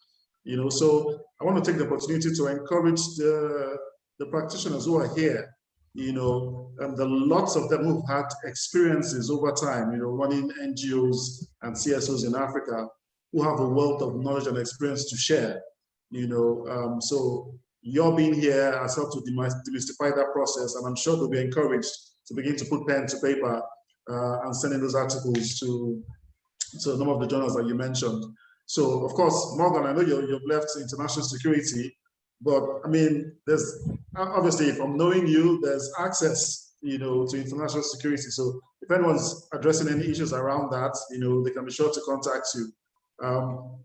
So I want to take the opportunity to encourage the practitioners who are here, and the lots of them who've had experiences over time, running NGOs and CSOs in Africa, who have a wealth of knowledge and experience to share, so your being here has helped to demystify that process, and I'm sure they'll be encouraged to begin to put pen to paper and send in those articles to So a number of the journals that you mentioned. So of course, Morgan, I know you've left international security, but I mean, there's obviously from knowing you, there's access, to international security. So if anyone's addressing any issues around that, they can be sure to contact you.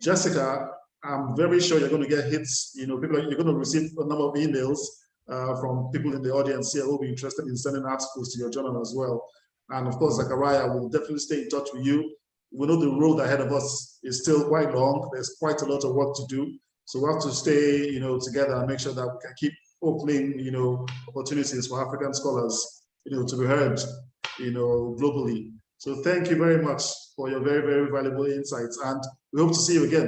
Jessica, I'm very sure you're going to get hits. You're going to receive a number of emails from people in the audience here who will be interested in sending articles to your journal as well. And of course, Zachariah will definitely stay in touch with you. We know the road ahead of us is still quite long. There's quite a lot of work to do. So we have to stay, together and make sure that we can keep opening, opportunities for African scholars, to be heard, globally. So thank you very much for your very, very valuable insights. And we hope to see you again.